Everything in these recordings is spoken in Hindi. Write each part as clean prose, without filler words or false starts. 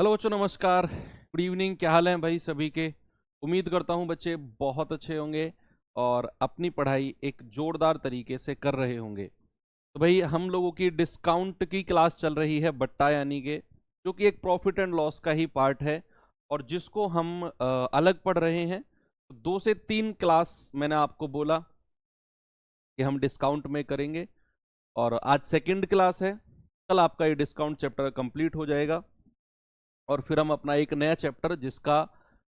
हेलो बच्चों, नमस्कार, गुड इवनिंग। क्या हाल है भाई सभी के? उम्मीद करता हूँ बच्चे बहुत अच्छे होंगे और अपनी पढ़ाई एक जोरदार तरीके से कर रहे होंगे। तो भाई हम लोगों की डिस्काउंट की क्लास चल रही है, बट्टा यानी के, जो कि एक प्रॉफिट एंड लॉस का ही पार्ट है और जिसको हम अलग पढ़ रहे हैं। 2 से 3 क्लास मैंने आपको बोला कि हम डिस्काउंट में करेंगे और आज सेकंड क्लास है। कल आपका ये डिस्काउंट चैप्टर कंप्लीट हो जाएगा और फिर हम अपना एक नया चैप्टर जिसका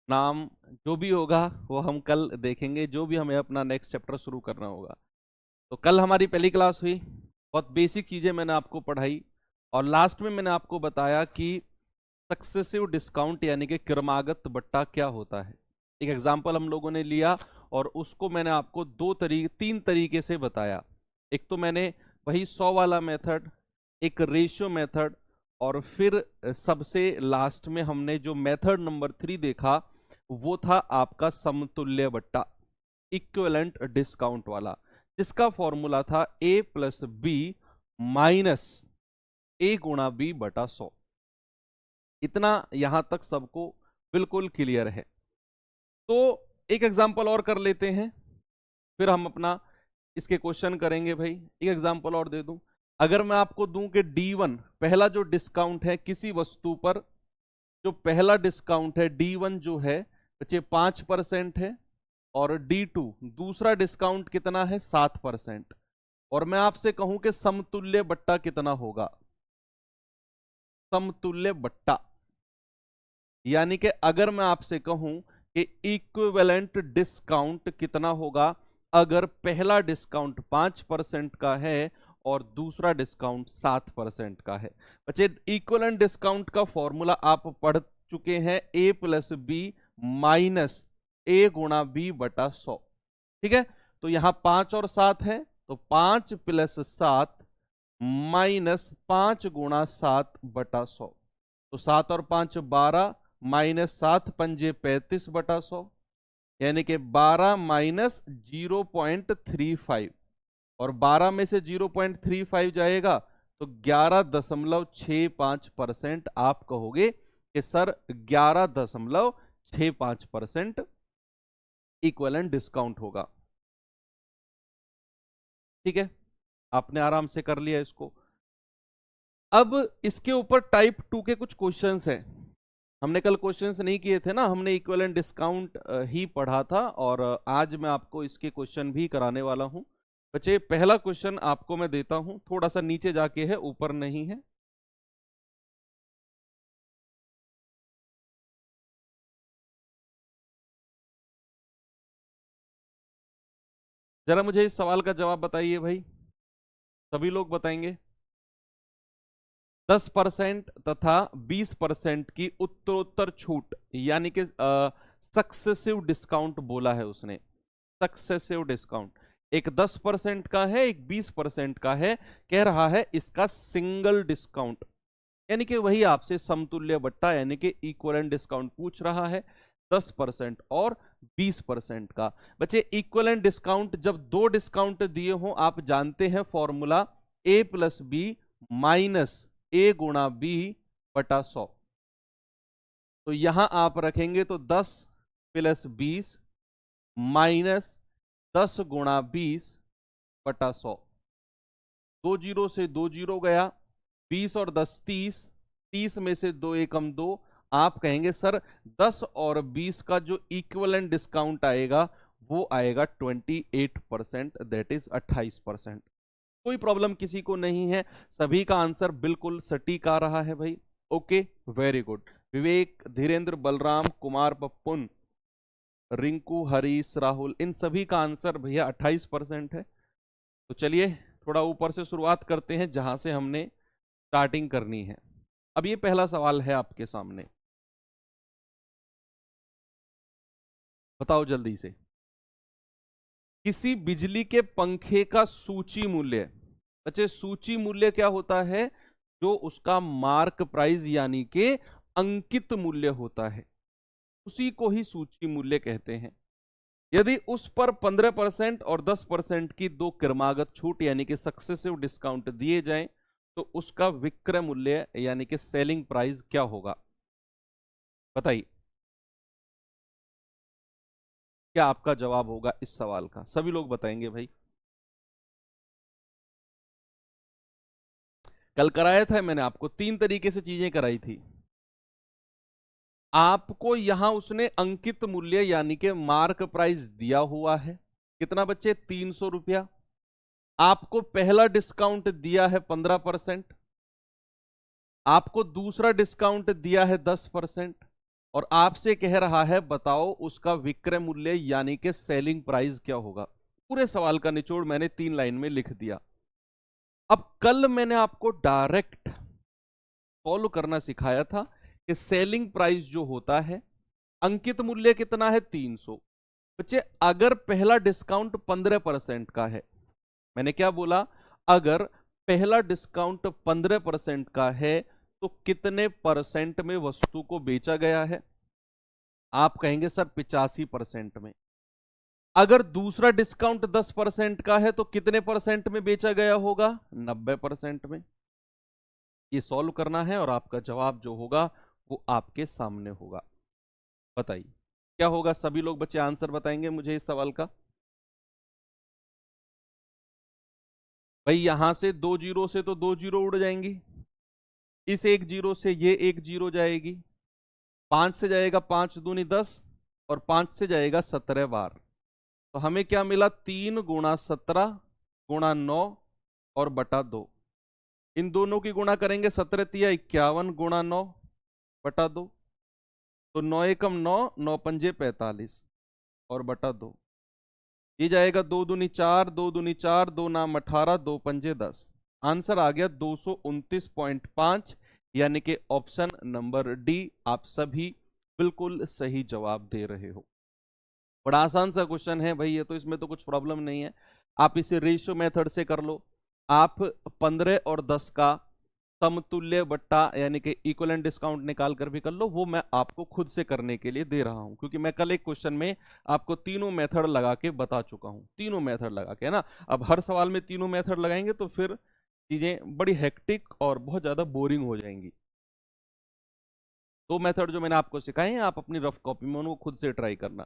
नाम जो भी होगा वो हम कल देखेंगे, जो भी हमें अपना नेक्स्ट चैप्टर शुरू करना होगा। तो कल हमारी पहली क्लास हुई, बहुत बेसिक चीज़ें मैंने आपको पढ़ाई और लास्ट में मैंने आपको बताया कि सक्सेसिव डिस्काउंट यानी कि क्रमागत बट्टा क्या होता है। एक एग्जाम्पल हम लोगों ने लिया और उसको मैंने आपको 3 तरीके से बताया। एक तो मैंने वही 100 वाला मेथड, एक रेशियो मेथड और फिर सबसे लास्ट में हमने जो मेथड नंबर 3 देखा वो था आपका समतुल्य बट्टा, इक्विवेलेंट डिस्काउंट वाला, जिसका फॉर्मूला था a plus b minus a गुणा b बटा 100। इतना यहां तक सबको बिल्कुल क्लियर है। तो एक एग्जांपल और कर लेते हैं, फिर हम अपना इसके क्वेश्चन करेंगे। भाई एक एग्जांपल और दे दूं, अगर मैं आपको दूं कि D1 पहला जो डिस्काउंट है किसी वस्तु पर, जो पहला डिस्काउंट है D1 जो है बच्चे 5% है और D2 दूसरा डिस्काउंट कितना है 7%, और मैं आपसे कहूं कि समतुल्य बट्टा कितना होगा। समतुल्य बट्टा यानी कि अगर मैं आपसे कहूं कि इक्विवेलेंट डिस्काउंट कितना होगा अगर पहला डिस्काउंट 5% का है और दूसरा डिस्काउंट 7% का है। बच्चे इक्विवेलेंट डिस्काउंट का फॉर्मूला आप पढ़ चुके हैं, a plus b minus a गुणा बी बटा 100। ठीक है, तो यहां 5 और 7 है, तो 5 प्लस 7 माइनस 5 गुणा 7 बटा 100। तो 7 और 5 12 माइनस 7 पंजे 35 बटा 100, यानी कि 12 माइनस 0.35, और 12 में से 0.35 जाएगा तो 11.65% आप कहोगे कि सर 11.65% इक्विवेलेंट डिस्काउंट होगा। ठीक है, आपने आराम से कर लिया इसको। अब इसके ऊपर टाइप 2 के कुछ क्वेश्चंस हैं। हमने कल क्वेश्चंस नहीं किए थे ना, हमने इक्विवेलेंट डिस्काउंट ही पढ़ा था और आज मैं आपको इसके क्वेश्चन भी कराने वाला हूं। बच्चे पहला क्वेश्चन आपको मैं देता हूं, थोड़ा सा नीचे जाके है, ऊपर नहीं है। जरा मुझे इस सवाल का जवाब बताइए भाई, सभी लोग बताएंगे। 10% तथा 20% की उत्तरोत्तर छूट यानी कि सक्सेसिव डिस्काउंट बोला है उसने। सक्सेसिव डिस्काउंट एक 10% का है, एक 20% का है। कह रहा है इसका सिंगल डिस्काउंट, यानी कि वही आपसे समतुल्य बट्टा यानी कि इक्विवेलेंट डिस्काउंट पूछ रहा है 10% और 20% का। बच्चे इक्विवेलेंट डिस्काउंट जब दो डिस्काउंट दिए हो, आप जानते हैं formula a plus b minus a गुणा बी बटा 100। तो यहां आप रखेंगे तो 10 प्लस 20 माइनस 10 गुणा 20 बटा 100। 2 जीरो से 2 जीरो गया, 20 और 10 30, 30 में से 2 एकम 2। आप कहेंगे सर 10 और 20 का जो इक्विवेलेंट डिस्काउंट आएगा वो आएगा 28%, दैट इज 28%। कोई प्रॉब्लम किसी को नहीं है, सभी का आंसर बिल्कुल सटीक आ रहा है भाई। Okay, very good. Vivek, Dhirendra, Balram, Kumar, Pappun, Rinku, Harish, Rahul, इन सभी का आंसर भैया 28% है। तो चलिए थोड़ा ऊपर से शुरुआत करते हैं जहां से हमने स्टार्टिंग करनी है। अब ये पहला सवाल है आपके सामने, बताओ जल्दी से। किसी बिजली के पंखे का सूची मूल्य, बच्चे सूची मूल्य क्या होता है? जो उसका मार्क प्राइस यानी कि अंकित मूल्य होता है, उसी को ही सूची मूल्य कहते हैं। यदि उस पर 15% और 10% की दो क्रमागत छूट यानी कि सक्सेसिव डिस्काउंट दिए जाएं तो उसका विक्रय मूल्य यानी कि सेलिंग प्राइस क्या होगा? बताइए क्या आपका जवाब होगा इस सवाल का। सभी लोग बताएंगे भाई। कल कराया था मैंने आपको, 3 तरीके से चीजें कराई थी। आपको यहां उसने अंकित मूल्य यानी कि मार्क प्राइस दिया हुआ है, कितना बच्चे, 300 रुपया। आपको पहला डिस्काउंट दिया है 15%, आपको दूसरा डिस्काउंट दिया है 10%, और आपसे कह रहा है बताओ उसका विक्रय मूल्य यानी कि सेलिंग प्राइस क्या होगा। पूरे सवाल का निचोड़ मैंने 3 लाइन में लिख दिया। अब कल मैंने आपको डायरेक्ट सॉल्व करना सिखाया था कि सेलिंग प्राइस जो होता है, अंकित मूल्य कितना है 300। बच्चे अगर पहला डिस्काउंट 15% का है, मैंने क्या बोला, अगर पहला डिस्काउंट 15% का है तो कितने परसेंट में वस्तु को बेचा गया है? आप कहेंगे सर 85% में। अगर दूसरा डिस्काउंट 10% का है तो कितने परसेंट में बेचा गया होगा? 90% में। ये सॉल्व करना है और आपका जवाब जो होगा वो आपके सामने होगा। बताइए क्या होगा। सभी लोग बच्चे आंसर बताएंगे मुझे इस सवाल का। भाई यहां से 2 जीरो से तो 2 जीरो उड़ जाएंगी, इस 1 जीरो से ये 1 जीरो जाएगी, 5 से जाएगा 5 दूनी 10, और 5 से जाएगा 17 बार। तो हमें क्या मिला, 3 गुणा 17 गुणा 9 और बटा 2। इन दोनों की गुणा करेंगे, 17 तिया 51 गुणा 9 बटा 2। तो 9 एकम 9, 9 पंजे 45 और बटा 2। ये जाएगा 2 दूनी 4, 2 दूनी 4, 2 नाम 18, 2 पंजे 10। आंसर आ गया 229.5, यानी कि ऑप्शन नंबर डी। आप सभी बिल्कुल सही जवाब दे रहे हो। बड़ा आसान सा क्वेश्चन है भाई ये तो, इसमें तो कुछ प्रॉब्लम नहीं है। आप इसे रेशियो मेथड से कर लो। आप 15 और 10 का समतुल्य बट्टा यानी कि इक्विवेलेंट डिस्काउंट निकाल कर भी कर लो, वो मैं आपको खुद से करने के लिए दे रहा हूं, क्योंकि मैं कल एक क्वेश्चन में आपको तीनों मेथड लगा के बता चुका हूं। तीनों मेथड लगा के, है ना। अब हर सवाल में तीनों मेथड लगाएंगे तो फिर चीजें बड़ी हेक्टिक और बहुत ज्यादा बोरिंग हो जाएंगी। दो मेथड जो मैंने आपको सिखाए हैं, आप अपनी रफ कॉपी में उनको खुद से ट्राई करना।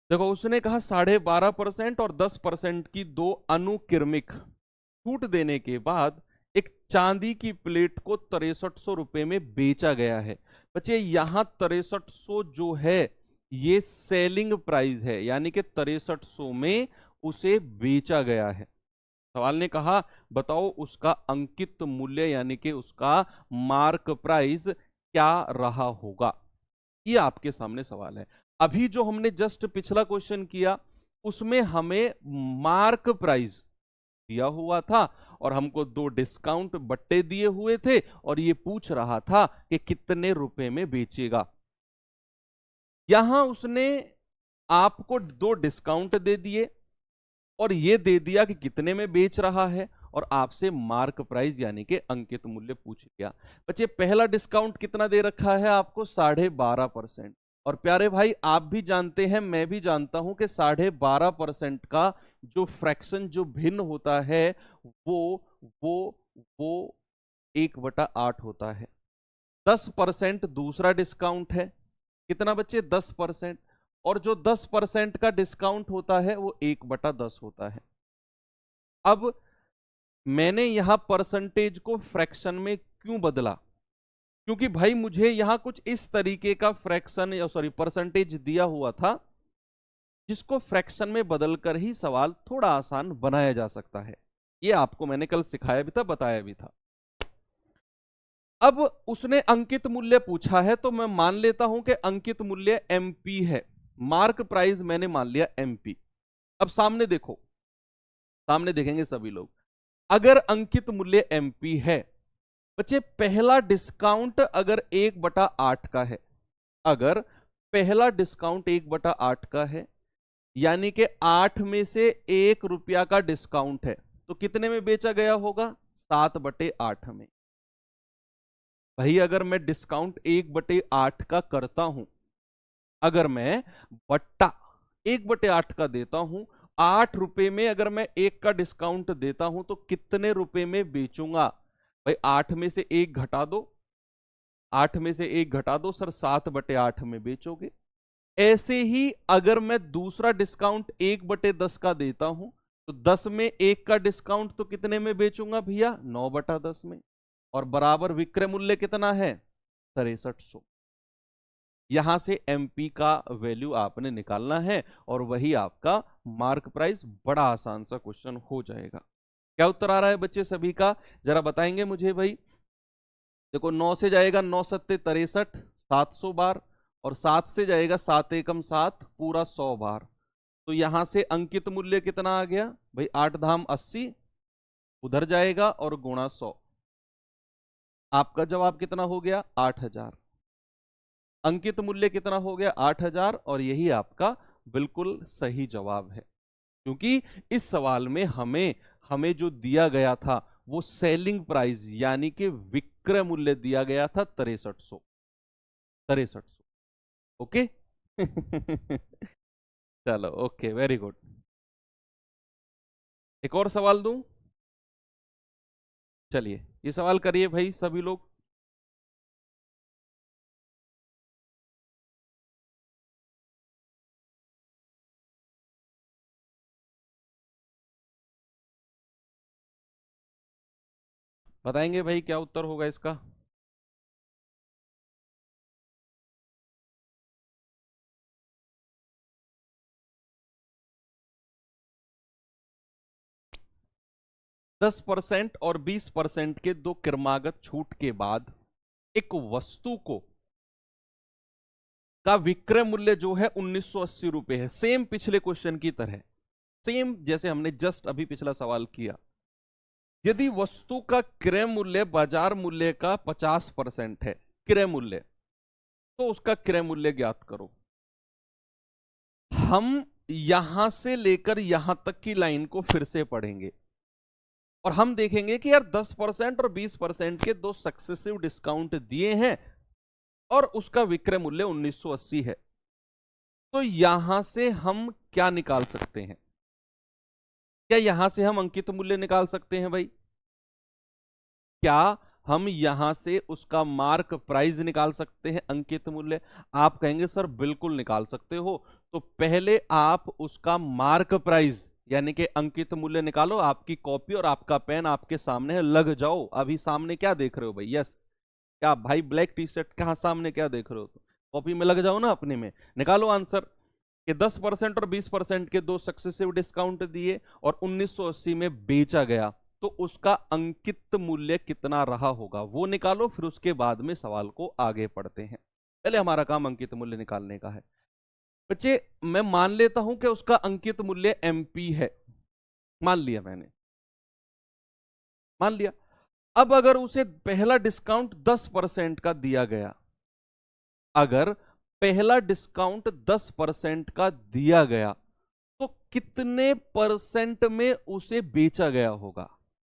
देखो उसने कहा 12.5% और 10% की दो अनुक्रमिक छूट देने के बाद एक चांदी की प्लेट को 6300 रुपए में बेचा गया है। बच्चे यहां 6300 जो है ये सेलिंग प्राइस है, यानी कि 6300 में उसे बेचा गया है। सवाल ने कहा बताओ उसका अंकित मूल्य यानी कि उसका मार्क प्राइस क्या रहा होगा। ये आपके सामने सवाल है। अभी जो हमने जस्ट पिछला क्वेश्चन किया उसमें हमें मार्क प्राइस दिया हुआ था और हमको 2 डिस्काउंट बट्टे दिए हुए थे, और ये पूछ रहा था कि कितने रुपए में बेचेगा। यहां उसने आपको 2 डिस्काउंट दे दिए और ये दे दिया कि कितने में बेच रहा है, और आपसे मार्क प्राइस यानी कि अंकित मूल्य पूछ लिया। बच्चे पहला डिस्काउंट कितना दे रखा है आपको, 12.5%। और प्यारे भाई आप भी जानते हैं, मैं भी जानता हूं कि 12.5% का जो फ्रैक्शन जो भिन्न होता है वो वो वो 1/8 होता है। 10% दूसरा डिस्काउंट है, कितना बच्चे, 10%। और जो 10% का डिस्काउंट होता है वो 1/10 होता है। अब मैंने यहां परसेंटेज को फ्रैक्शन में क्यों बदला, क्योंकि भाई मुझे यहां कुछ इस तरीके का फ्रैक्शन या सॉरी परसेंटेज दिया हुआ था जिसको फ्रैक्शन में बदलकर ही सवाल थोड़ा आसान बनाया जा सकता है। ये आपको मैंने कल सिखाया भी था, बताया भी था। अब उसने अंकित मूल्य पूछा है तो मैं मान लेता हूं कि अंकित मूल्य एमपी है, मार्क प्राइस मैंने मान लिया एमपी। अब सामने देखो, सामने देखेंगे सभी लोग, अगर अंकित मूल्य एमपी है, बच्चे पहला डिस्काउंट अगर 1/8 का है, अगर पहला डिस्काउंट 1/8 का है यानी कि 8 में से 1 रुपया का डिस्काउंट है, तो कितने में बेचा गया होगा, 7/8 में। भाई अगर मैं डिस्काउंट 1/8 का करता हूं, अगर मैं बट्टा 1/8 का देता हूं, 8 रुपए में अगर मैं 1 का डिस्काउंट देता हूं तो कितने रुपए में बेचूंगा। भाई 8 में से 1 घटा दो, 8 में से 1 घटा दो सर, 7/8 में बेचोगे। ऐसे ही अगर मैं दूसरा डिस्काउंट 1/10 का देता हूं, तो 10 में 1 का डिस्काउंट तो कितने में बेचूंगा भैया? 9/10 में। और बराबर विक्रय मूल्य कितना है? 6300। यहां से एमपी का वैल्यू आपने निकालना है और वही आपका मार्क प्राइस। बड़ा आसान सा क्वेश्चन हो जाएगा। क्या उत्तर आ रहा है बच्चे सभी का? जरा बताएंगे मुझे भाई। देखो 9 से जाएगा 9 सत्ते 63, 700 बार, और 7 से जाएगा 7 एकम 7, पूरा 100 बार। तो यहां से अंकित मूल्य कितना आ गया भाई? 8 धाम 80, उधर जाएगा और गुणा 100। आपका जवाब कितना हो गया? 8000। अंकित मूल्य कितना हो गया? 8000। और यही आपका बिल्कुल सही जवाब है, क्योंकि इस सवाल में हमें हमें जो दिया गया था वो सेलिंग प्राइस यानी कि विक्रय मूल्य दिया गया था 6300। 6300। ओके। चलो ओके, वेरी गुड। एक और सवाल दूं? चलिए ये सवाल करिए भाई सभी लोग। बताएंगे भाई क्या उत्तर होगा इसका? दस परसेंट और 20% के दो क्रमागत छूट के बाद एक वस्तु को का विक्रय मूल्य जो है 1980 रुपए है। सेम पिछले क्वेश्चन की तरह, सेम जैसे हमने जस्ट अभी पिछला सवाल किया। यदि वस्तु का क्रय मूल्य बाजार मूल्य का 50% है क्रय मूल्य, तो उसका क्रय मूल्य ज्ञात करो। हम यहां से लेकर यहां तक की लाइन को फिर से पढ़ेंगे और हम देखेंगे कि यार 10% और 20% के दो सक्सेसिव डिस्काउंट दिए हैं और उसका विक्रय मूल्य 1980 है। तो यहां से हम क्या निकाल सकते हैं? क्या यहां से हम अंकित मूल्य निकाल सकते हैं भाई? क्या हम यहां से उसका मार्क प्राइस निकाल सकते हैं, अंकित मूल्य? आप कहेंगे सर बिल्कुल निकाल सकते हो। तो पहले आप उसका मार्क प्राइस यानी कि अंकित मूल्य निकालो। आपकी कॉपी और आपका पेन आपके सामने है, लग जाओ। अभी सामने क्या देख रहे हो भाई? यस, क्या भाई ब्लैक टी शर्ट कहां सामने क्या देख रहे हो? तो कॉपी में लग जाओ ना, अपने में निकालो आंसर कि 10% और 20% के दो सक्सेसिव डिस्काउंट दिए और 1980 में बेचा गया, तो उसका अंकित मूल्य कितना रहा होगा वो निकालो। फिर उसके बाद में सवाल को आगे पढ़ते हैं। पहले हमारा काम अंकित मूल्य निकालने का है। बच्चे मैं मान लेता हूं कि उसका अंकित मूल्य एमपी है, मान लिया मैंने, मान लिया। अब अगर उसे पहला डिस्काउंट 10% का दिया गया, अगर पहला डिस्काउंट 10% का दिया गया, तो कितने परसेंट में उसे बेचा गया होगा?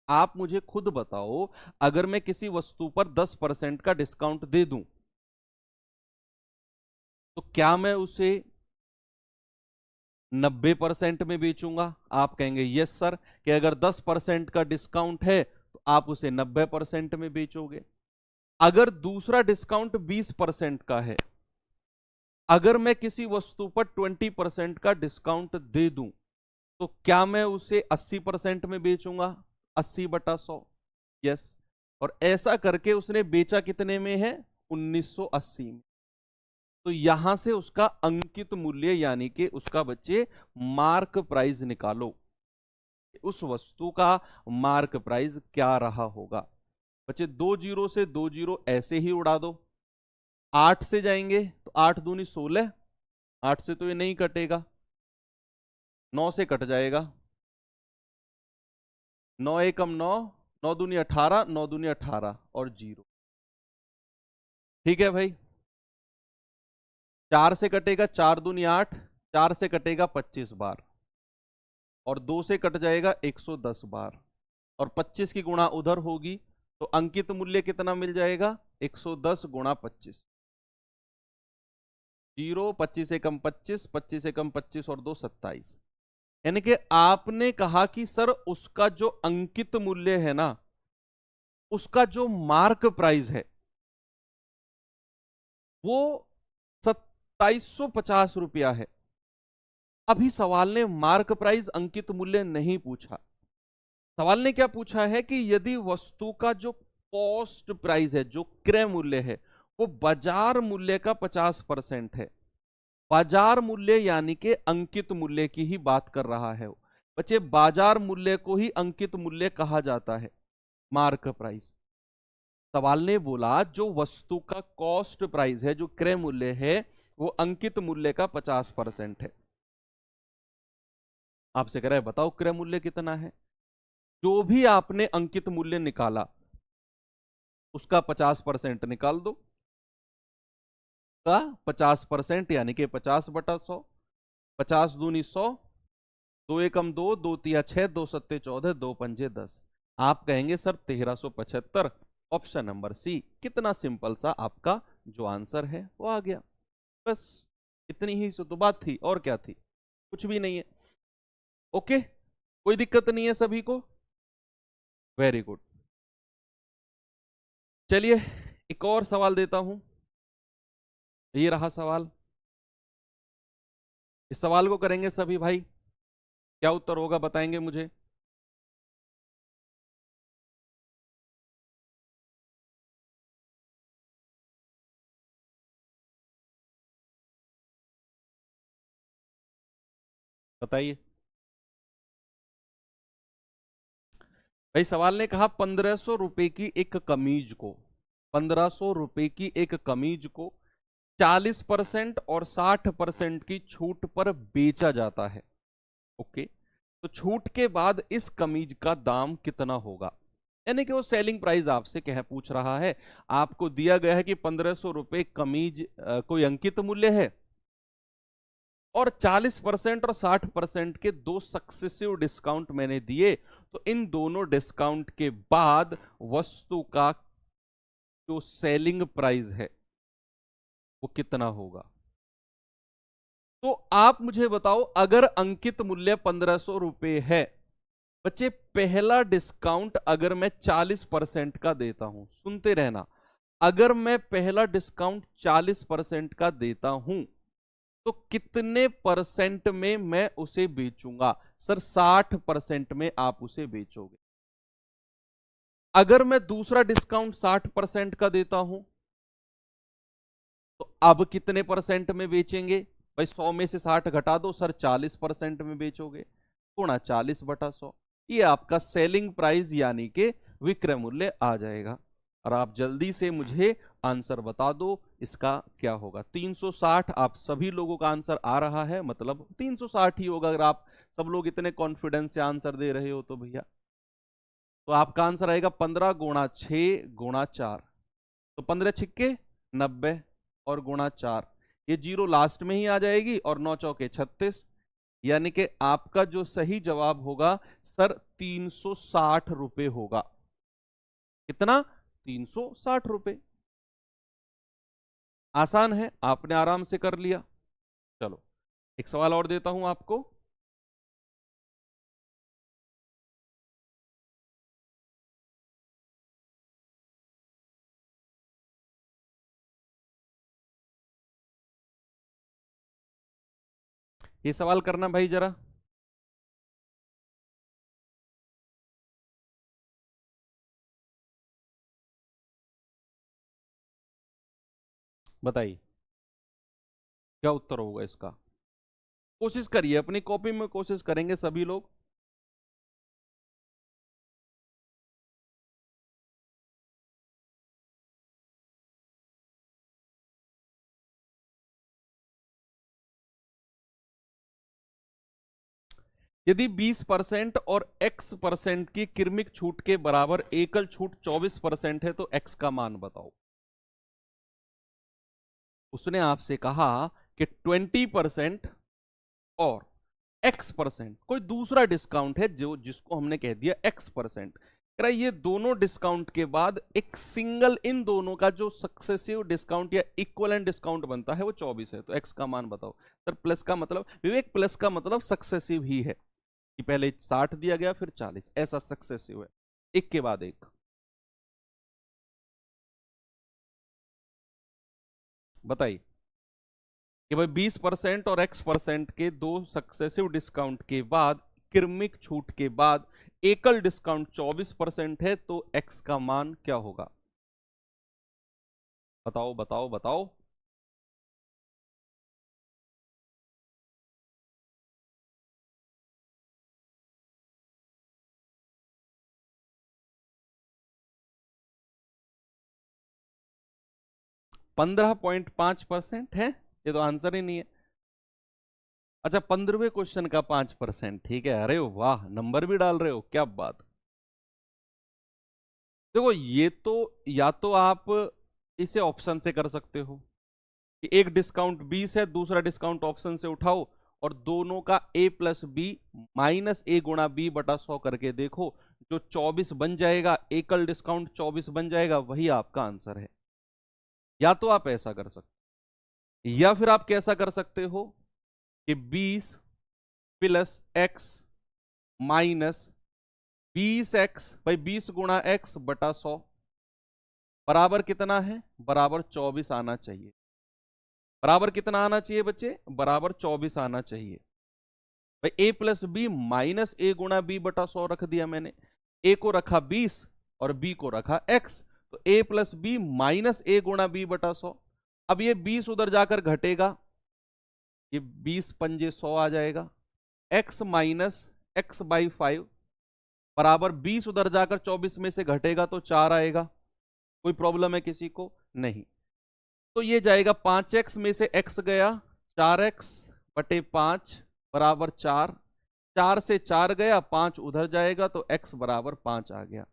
आप मुझे खुद बताओ। अगर मैं किसी वस्तु पर 10% का डिस्काउंट दे दूं, तो क्या मैं उसे 90% में बेचूंगा? आप कहेंगे यस सर, कि अगर 10% का डिस्काउंट है तो आप उसे 90% में बेचोगे। अगर दूसरा डिस्काउंट 20% का है, अगर मैं किसी वस्तु पर 20% का डिस्काउंट दे दूं, तो क्या मैं उसे 80% में बेचूंगा? 80/100। यस। और ऐसा करके उसने बेचा कितने में है? 1980 में। तो यहां से उसका अंकित मूल्य यानी कि उसका बच्चे मार्क प्राइस निकालो। उस वस्तु का मार्क प्राइस क्या रहा होगा? बच्चे 2 जीरो से 2 जीरो ऐसे ही उड़ा दो। 8 से जाएंगे तो 8 दूनी 16, 8 से तो ये नहीं कटेगा, 9 से कट जाएगा, 9 एकम 9, 9 दूनी 18, 9 दूनी 18 और जीरो। ठीक है भाई। 4 से कटेगा 4 दूनी 8, 4 से कटेगा 25 बार, और 2 से कट जाएगा 110 बार, और 25 की गुणा उधर होगी, तो अंकित मूल्य कितना मिल जाएगा? 110 गुणा 25। जीरो, 25 एकम 25, 25 एकम 25 और 2 27। यानी कि आपने कहा कि सर उसका जो अंकित मूल्य है ना, उसका जो मार्क प्राइस है वो 2750 रुपया है। अभी सवाल ने मार्क प्राइस अंकित मूल्य नहीं पूछा। सवाल ने क्या पूछा है कि यदि वस्तु का जो कॉस्ट प्राइस है, जो क्रय मूल्य है, वो बाजार मूल्य का 50% है। बाजार मूल्य यानी कि अंकित मूल्य की ही बात कर रहा है वो। बच्चे, बाजार मूल्य को ही अंकित मूल्य कहा जाता है, मार्क प्राइस। सवाल ने बोला जो वस्तु का कॉस्ट प्राइस है, जो क्रय मूल्य है, वो अंकित मूल्य का 50% है। आपसे कह रहा है बताओ क्रय मूल्य कितना है। जो भी आपने अंकित मूल्य निकाला उसका 50% निकाल दो। का 50% यानी कि 50/100। 50×2 = 100। 2 × 1 = 2, 2 × 3 = 6, 2 × 7 = 14, 2 × 5 = 10। आप कहेंगे सर 1375। Option number C. कितना सिंपल सा आपका जो आंसर है वो आ गया। बस इतनी ही तो बात थी, और क्या थी? कुछ भी नहीं है। ओके, कोई दिक्कत नहीं है सभी को? Very good. चलिए एक और सवाल देता हूं। ये रहा सवाल। इस सवाल को करेंगे सभी भाई। क्या उत्तर होगा बताएंगे मुझे? बताइए भाई। सवाल ने कहा 1500 रुपए की एक कमीज को, 1500 रुपए की एक कमीज को 40% और 60% की छूट पर बेचा जाता है। ओके, तो छूट के बाद इस कमीज का दाम कितना होगा? यानी कि वो सेलिंग प्राइस आपसे कह पूछ रहा है। आपको दिया गया है कि 1500 रुपए कमीज कोई अंकित मूल्य है, और 40% और 60% के दो सक्सेसिव डिस्काउंट मैंने दिए, तो इन दोनों डिस्काउंट के बाद वस्तु का जो सेलिंग प्राइस है वो कितना होगा? तो आप मुझे बताओ, अगर अंकित मूल्य 1500 रुपए है, बच्चे पहला डिस्काउंट अगर मैं 40% का देता हूं, सुनते रहना, अगर मैं पहला डिस्काउंट 40% का देता हूं तो कितने परसेंट में मैं उसे बेचूंगा? सर 60% में आप उसे बेचोगे। अगर मैं दूसरा डिस्काउंट 60% का देता हूं तो अब कितने परसेंट में बेचेंगे? भाई 100 में से 60 घटा दो सर, 40% में बेचोगे। गुणा 40/100, ये आपका सेलिंग प्राइस यानी कि विक्रय मूल्य आ जाएगा। और आप जल्दी से मुझे आंसर बता दो इसका क्या होगा। 360 आप सभी लोगों का आंसर आ रहा है, मतलब 360 ही होगा। अगर आप सब लोग इतने कॉन्फिडेंस से आंसर दे रहे हो तो भैया, तो आपका आंसर आएगा 15×6×4। तो 15×6 = 90 और ×4, ये जीरो लास्ट में ही आ जाएगी, और 9×4 = 36। यानी कि आपका जो सही जवाब होगा सर 360 रुपए होगा। कितना? 360 रुपए। आसान है, आपने आराम से कर लिया। चलो एक सवाल और देता हूं आपको। ये सवाल करना भाई जरा। बताइए क्या उत्तर होगा इसका। कोशिश करिए, अपनी कॉपी में कोशिश करेंगे सभी लोग। यदि 20% और x% की क्रमिक छूट के बराबर एकल छूट 24% है तो x का मान बताओ। उसने आपसे कहा कि 20% और x% कोई दूसरा डिस्काउंट है जो जिसको हमने कह दिया x%। कह रहा है ये दोनों डिस्काउंट के बाद एक सिंगल इन दोनों का जो सक्सेसिव डिस्काउंट या इक्वलेंट डिस्काउंट बनता है वो 24 है, तो x का मान बताओ। सर प्लस का मतलब विवेक, प्लस का मतलब सक्सेसिव ही है कि पहले 60 दिया गया फिर 40, ऐसा सक्सेसिव है, एक के बाद एक। बताइए कि भाई 20% और X% के दो सक्सेसिव डिस्काउंट के बाद, क्रमिक छूट के बाद एकल डिस्काउंट 24% है, तो X का मान क्या होगा? बताओ बताओ बताओ। पंद्रह पॉइंट पांच परसेंट है, ये तो आंसर ही नहीं है। अच्छा, 15वें क्वेश्चन का 5%, ठीक है। अरे वाह, नंबर भी डाल रहे हो, क्या बात। देखो ये तो, या तो आप इसे ऑप्शन से कर सकते हो कि एक डिस्काउंट 20 है, दूसरा डिस्काउंट ऑप्शन से उठाओ और दोनों का a प्लस बी माइनस ए गुणा बी बटा 100 करके देखो, जो 24 बन जाएगा, एकल डिस्काउंट 24 बन जाएगा, वही आपका आंसर है। या तो आप ऐसा कर सकते, या फिर आप कैसा कर सकते हो कि 20 प्लस एक्स माइनस 20x, भाई 20 गुणा एक्स बटा 100 बराबर कितना है? बराबर 24 आना चाहिए। बराबर कितना आना चाहिए बच्चे? बराबर 24 आना चाहिए। भाई a प्लस बी माइनस ए गुणा बी बटा 100 रख दिया मैंने। a को रखा 20 और b को रखा x, तो a प्लस बी माइनस ए गुणा बी बटा 100। अब ये 20 उधर जाकर घटेगा, ये 20 पंजे 100 आ जाएगा। x माइनस एक्स बाई 5 बराबर 20 उधर जाकर 24 में से घटेगा तो 4 आएगा। कोई प्रॉब्लम है किसी को? नहीं। तो ये जाएगा 5x में से x गया, 4x बटे 5 बराबर 4, 4 से 4 गया, 5 उधर जाएगा तो x बराबर 5 आ गया।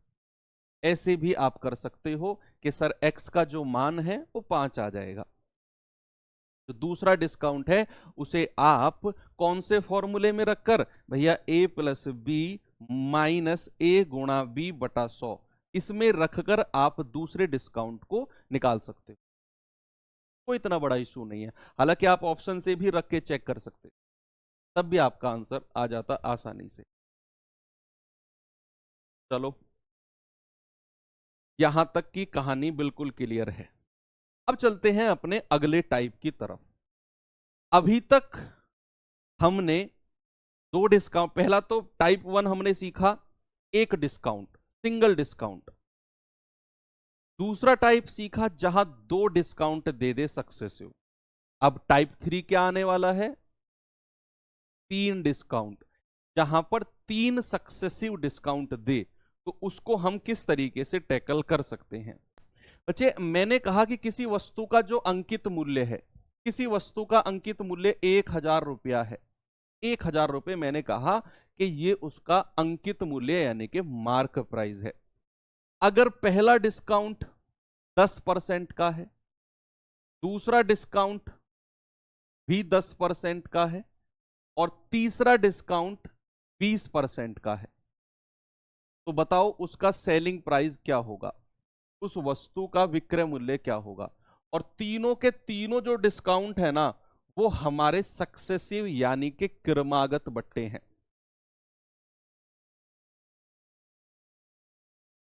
ऐसे भी आप कर सकते हो कि सर x का जो मान है वो 5 आ जाएगा। तो दूसरा डिस्काउंट है उसे आप कौन से फॉर्मूले में रखकर? भैया a प्लस बी माइनस ए गुणा बी बटा 100, इसमें रखकर आप दूसरे डिस्काउंट को निकाल सकते हो। कोई इतना बड़ा इशू नहीं है। हालांकि आप ऑप्शन से भी रख के चेक कर सकते, तब भी आपका आंसर आ जाता आसानी से। चलो, यहां तक की कहानी बिल्कुल क्लियर है। अब चलते हैं अपने अगले टाइप की तरफ। अभी तक हमने दो डिस्काउंट, पहला तो टाइप 1 हमने सीखा, एक डिस्काउंट, सिंगल डिस्काउंट। दूसरा टाइप सीखा जहां दो डिस्काउंट दे दे सक्सेसिव। अब टाइप 3 क्या आने वाला है? तीन डिस्काउंट, जहां पर तीन सक्सेसिव डिस्काउंट दे, तो उसको हम किस तरीके से टैकल कर सकते हैं। बच्चे, मैंने कहा कि किसी वस्तु का जो अंकित मूल्य है, किसी वस्तु का अंकित मूल्य 1000 रुपया है। 1000 रुपये मैंने कहा कि ये उसका अंकित मूल्य यानी कि मार्क प्राइस है। अगर पहला डिस्काउंट 10% का है, दूसरा डिस्काउंट भी 10% का है और तीसरा डिस्काउंट 20% का है, तो बताओ उसका सेलिंग प्राइस क्या होगा, उस वस्तु का विक्रय मूल्य क्या होगा। और तीनों के तीनों जो डिस्काउंट है ना, वो हमारे सक्सेसिव यानी कि क्रमागत बट्टे हैं।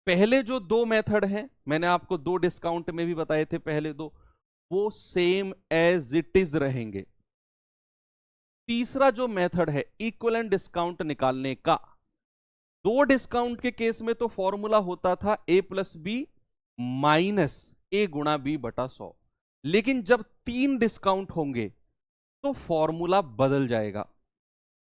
पहले जो दो मेथड हैं, मैंने आपको दो डिस्काउंट में भी बताए थे, पहले दो वो सेम एज इट इज रहेंगे। तीसरा जो मेथड है इक्विवेलेंट डिस्काउंट निकालने का, दो डिस्काउंट के केस में तो फॉर्मूला होता था a प्लस बी माइनस ए गुणा बी बटा 100, लेकिन जब तीन डिस्काउंट होंगे तो फॉर्मूला बदल जाएगा।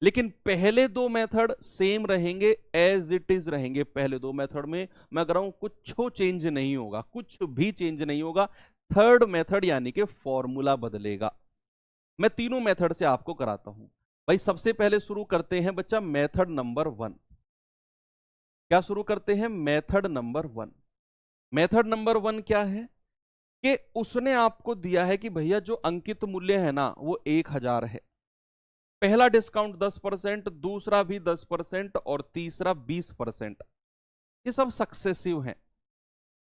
लेकिन पहले दो मेथड सेम रहेंगे, एज इट इज रहेंगे। पहले दो मेथड में मैं कह रहा हूं कुछ चेंज नहीं होगा, कुछ भी चेंज नहीं होगा। थर्ड मेथड यानी कि फॉर्मूला बदलेगा। मैं तीनों मेथड से आपको कराता हूं। भाई सबसे पहले शुरू करते हैं बच्चा मेथड नंबर 1। क्या शुरू करते हैं? Method number 1। मेथड नंबर 1 क्या है कि उसने आपको दिया है कि भैया जो अंकित मूल्य है ना वो 1000 है। पहला डिस्काउंट 10%, दूसरा भी 10% और तीसरा 20%। ये सब सक्सेसिव हैं।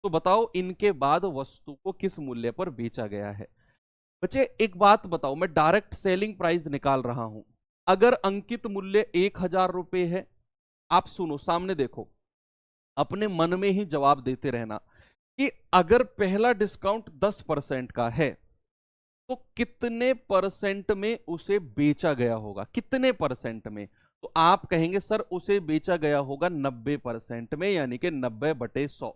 तो बताओ इनके बाद वस्तु को किस मूल्य पर बेचा गया है। बच्चे एक बात बताओ, मैं डायरेक्ट सेलिंग प्राइस निकाल रहा हूं। अगर अंकित मूल्य 1000 रुपये है, आप सुनो, सामने देखो, अपने मन में ही जवाब देते रहना कि अगर पहला डिस्काउंट 10% का है तो कितने परसेंट में उसे बेचा गया होगा, कितने परसेंट में? तो आप कहेंगे सर उसे बेचा गया होगा 90% में, यानी कि 90/100।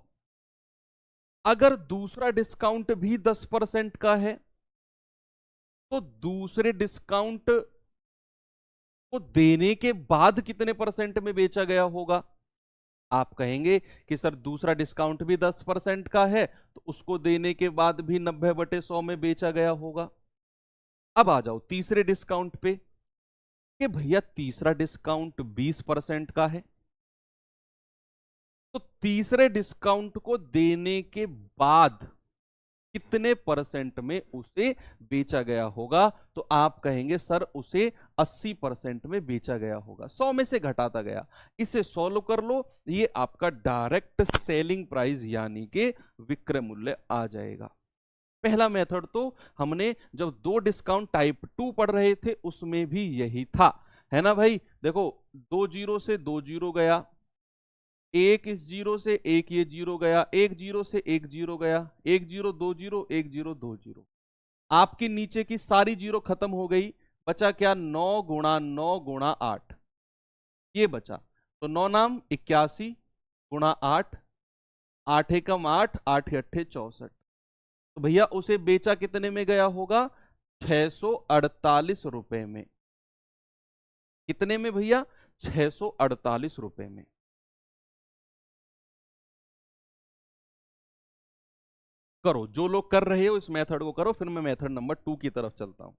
अगर दूसरा डिस्काउंट भी 10% का है तो दूसरे डिस्काउंट को देने के बाद कितने परसेंट में बेचा गया होगा? आप कहेंगे कि सर दूसरा डिस्काउंट भी 10% का है तो उसको देने के बाद भी 90/100 में बेचा गया होगा। अब आ जाओ तीसरे डिस्काउंट पे कि भैया तीसरा डिस्काउंट 20% का है, तो तीसरे डिस्काउंट को देने के बाद कितने परसेंट में उसे बेचा गया होगा? तो आप कहेंगे सर उसे 80% में बेचा गया होगा, 100 में से घटाता गया। इसे सॉल्व कर लो, ये आपका डायरेक्ट सेलिंग प्राइस यानी कि विक्रय मूल्य आ जाएगा। पहला मेथड तो हमने जब दो डिस्काउंट टाइप 2 पढ़ रहे थे उसमें भी यही था, है ना भाई? देखो 2 जीरो से 2 जीरो गया, एक इस जीरो से एक ये जीरो गया, एक जीरो से एक जीरो गया, एक जीरो 2 जीरो, एक जीरो 2 जीरो। आपकी नीचे की सारी जीरो खत्म हो गई, बचा क्या? 9 × 9 × 8 ये बचा। तो 9 नाम 81 गुणा 8, 8 एकम 8, 8 अट्ठे 64। तो भैया उसे बेचा कितने में गया होगा? 648 रुपए में। कितने में भैया? 648 रुपए में। करो, जो लोग कर रहे हो इस मेथड को करो, फिर मैं मेथड नंबर 2 की तरफ चलता हूं।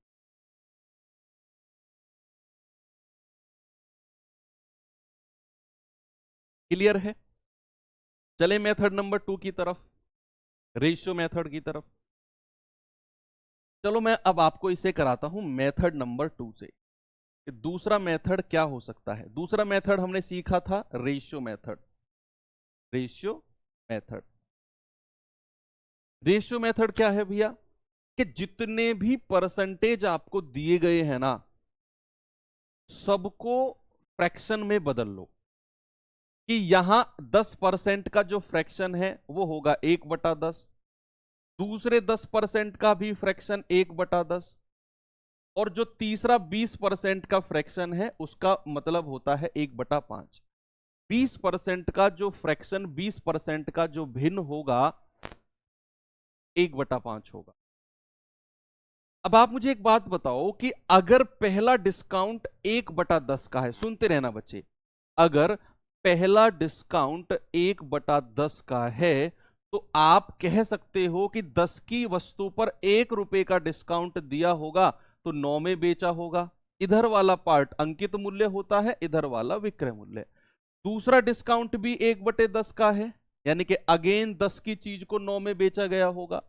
क्लियर है? चले मेथड नंबर 2 की तरफ, रेशियो मेथड की तरफ। चलो मैं अब आपको इसे कराता हूं मेथड नंबर 2 से कि दूसरा मेथड क्या हो सकता है। दूसरा मेथड हमने सीखा था ratio method. Ratio method, ratio method क्या है भैया? कि जितने भी परसेंटेज आपको दिए गए हैं ना, सबको फ्रैक्शन में बदल लो। कि यहां 10% का जो फ्रैक्शन है वो होगा 1/10, दूसरे 10% का भी फ्रैक्शन 1/10, और जो तीसरा 20% का फ्रैक्शन है उसका मतलब होता है 1/5। 20% का जो फ्रैक्शन, 20% का जो भिन्न होगा 1/5 होगा। अब आप मुझे एक बात बताओ कि अगर पहला डिस्काउंट 1/10 का है, सुनते रहना बच्चे, अगर पहला डिस्काउंट 1/10 का है तो आप कह सकते हो कि 10 की वस्तु पर 1 रुपए का डिस्काउंट दिया होगा तो 9 में बेचा होगा। इधर वाला पार्ट अंकित मूल्य होता है, इधर वाला विक्रय मूल्य। दूसरा डिस्काउंट भी 1/10 का है, यानी कि अगेन 10 की चीज को 9 में बेचा गया होगा।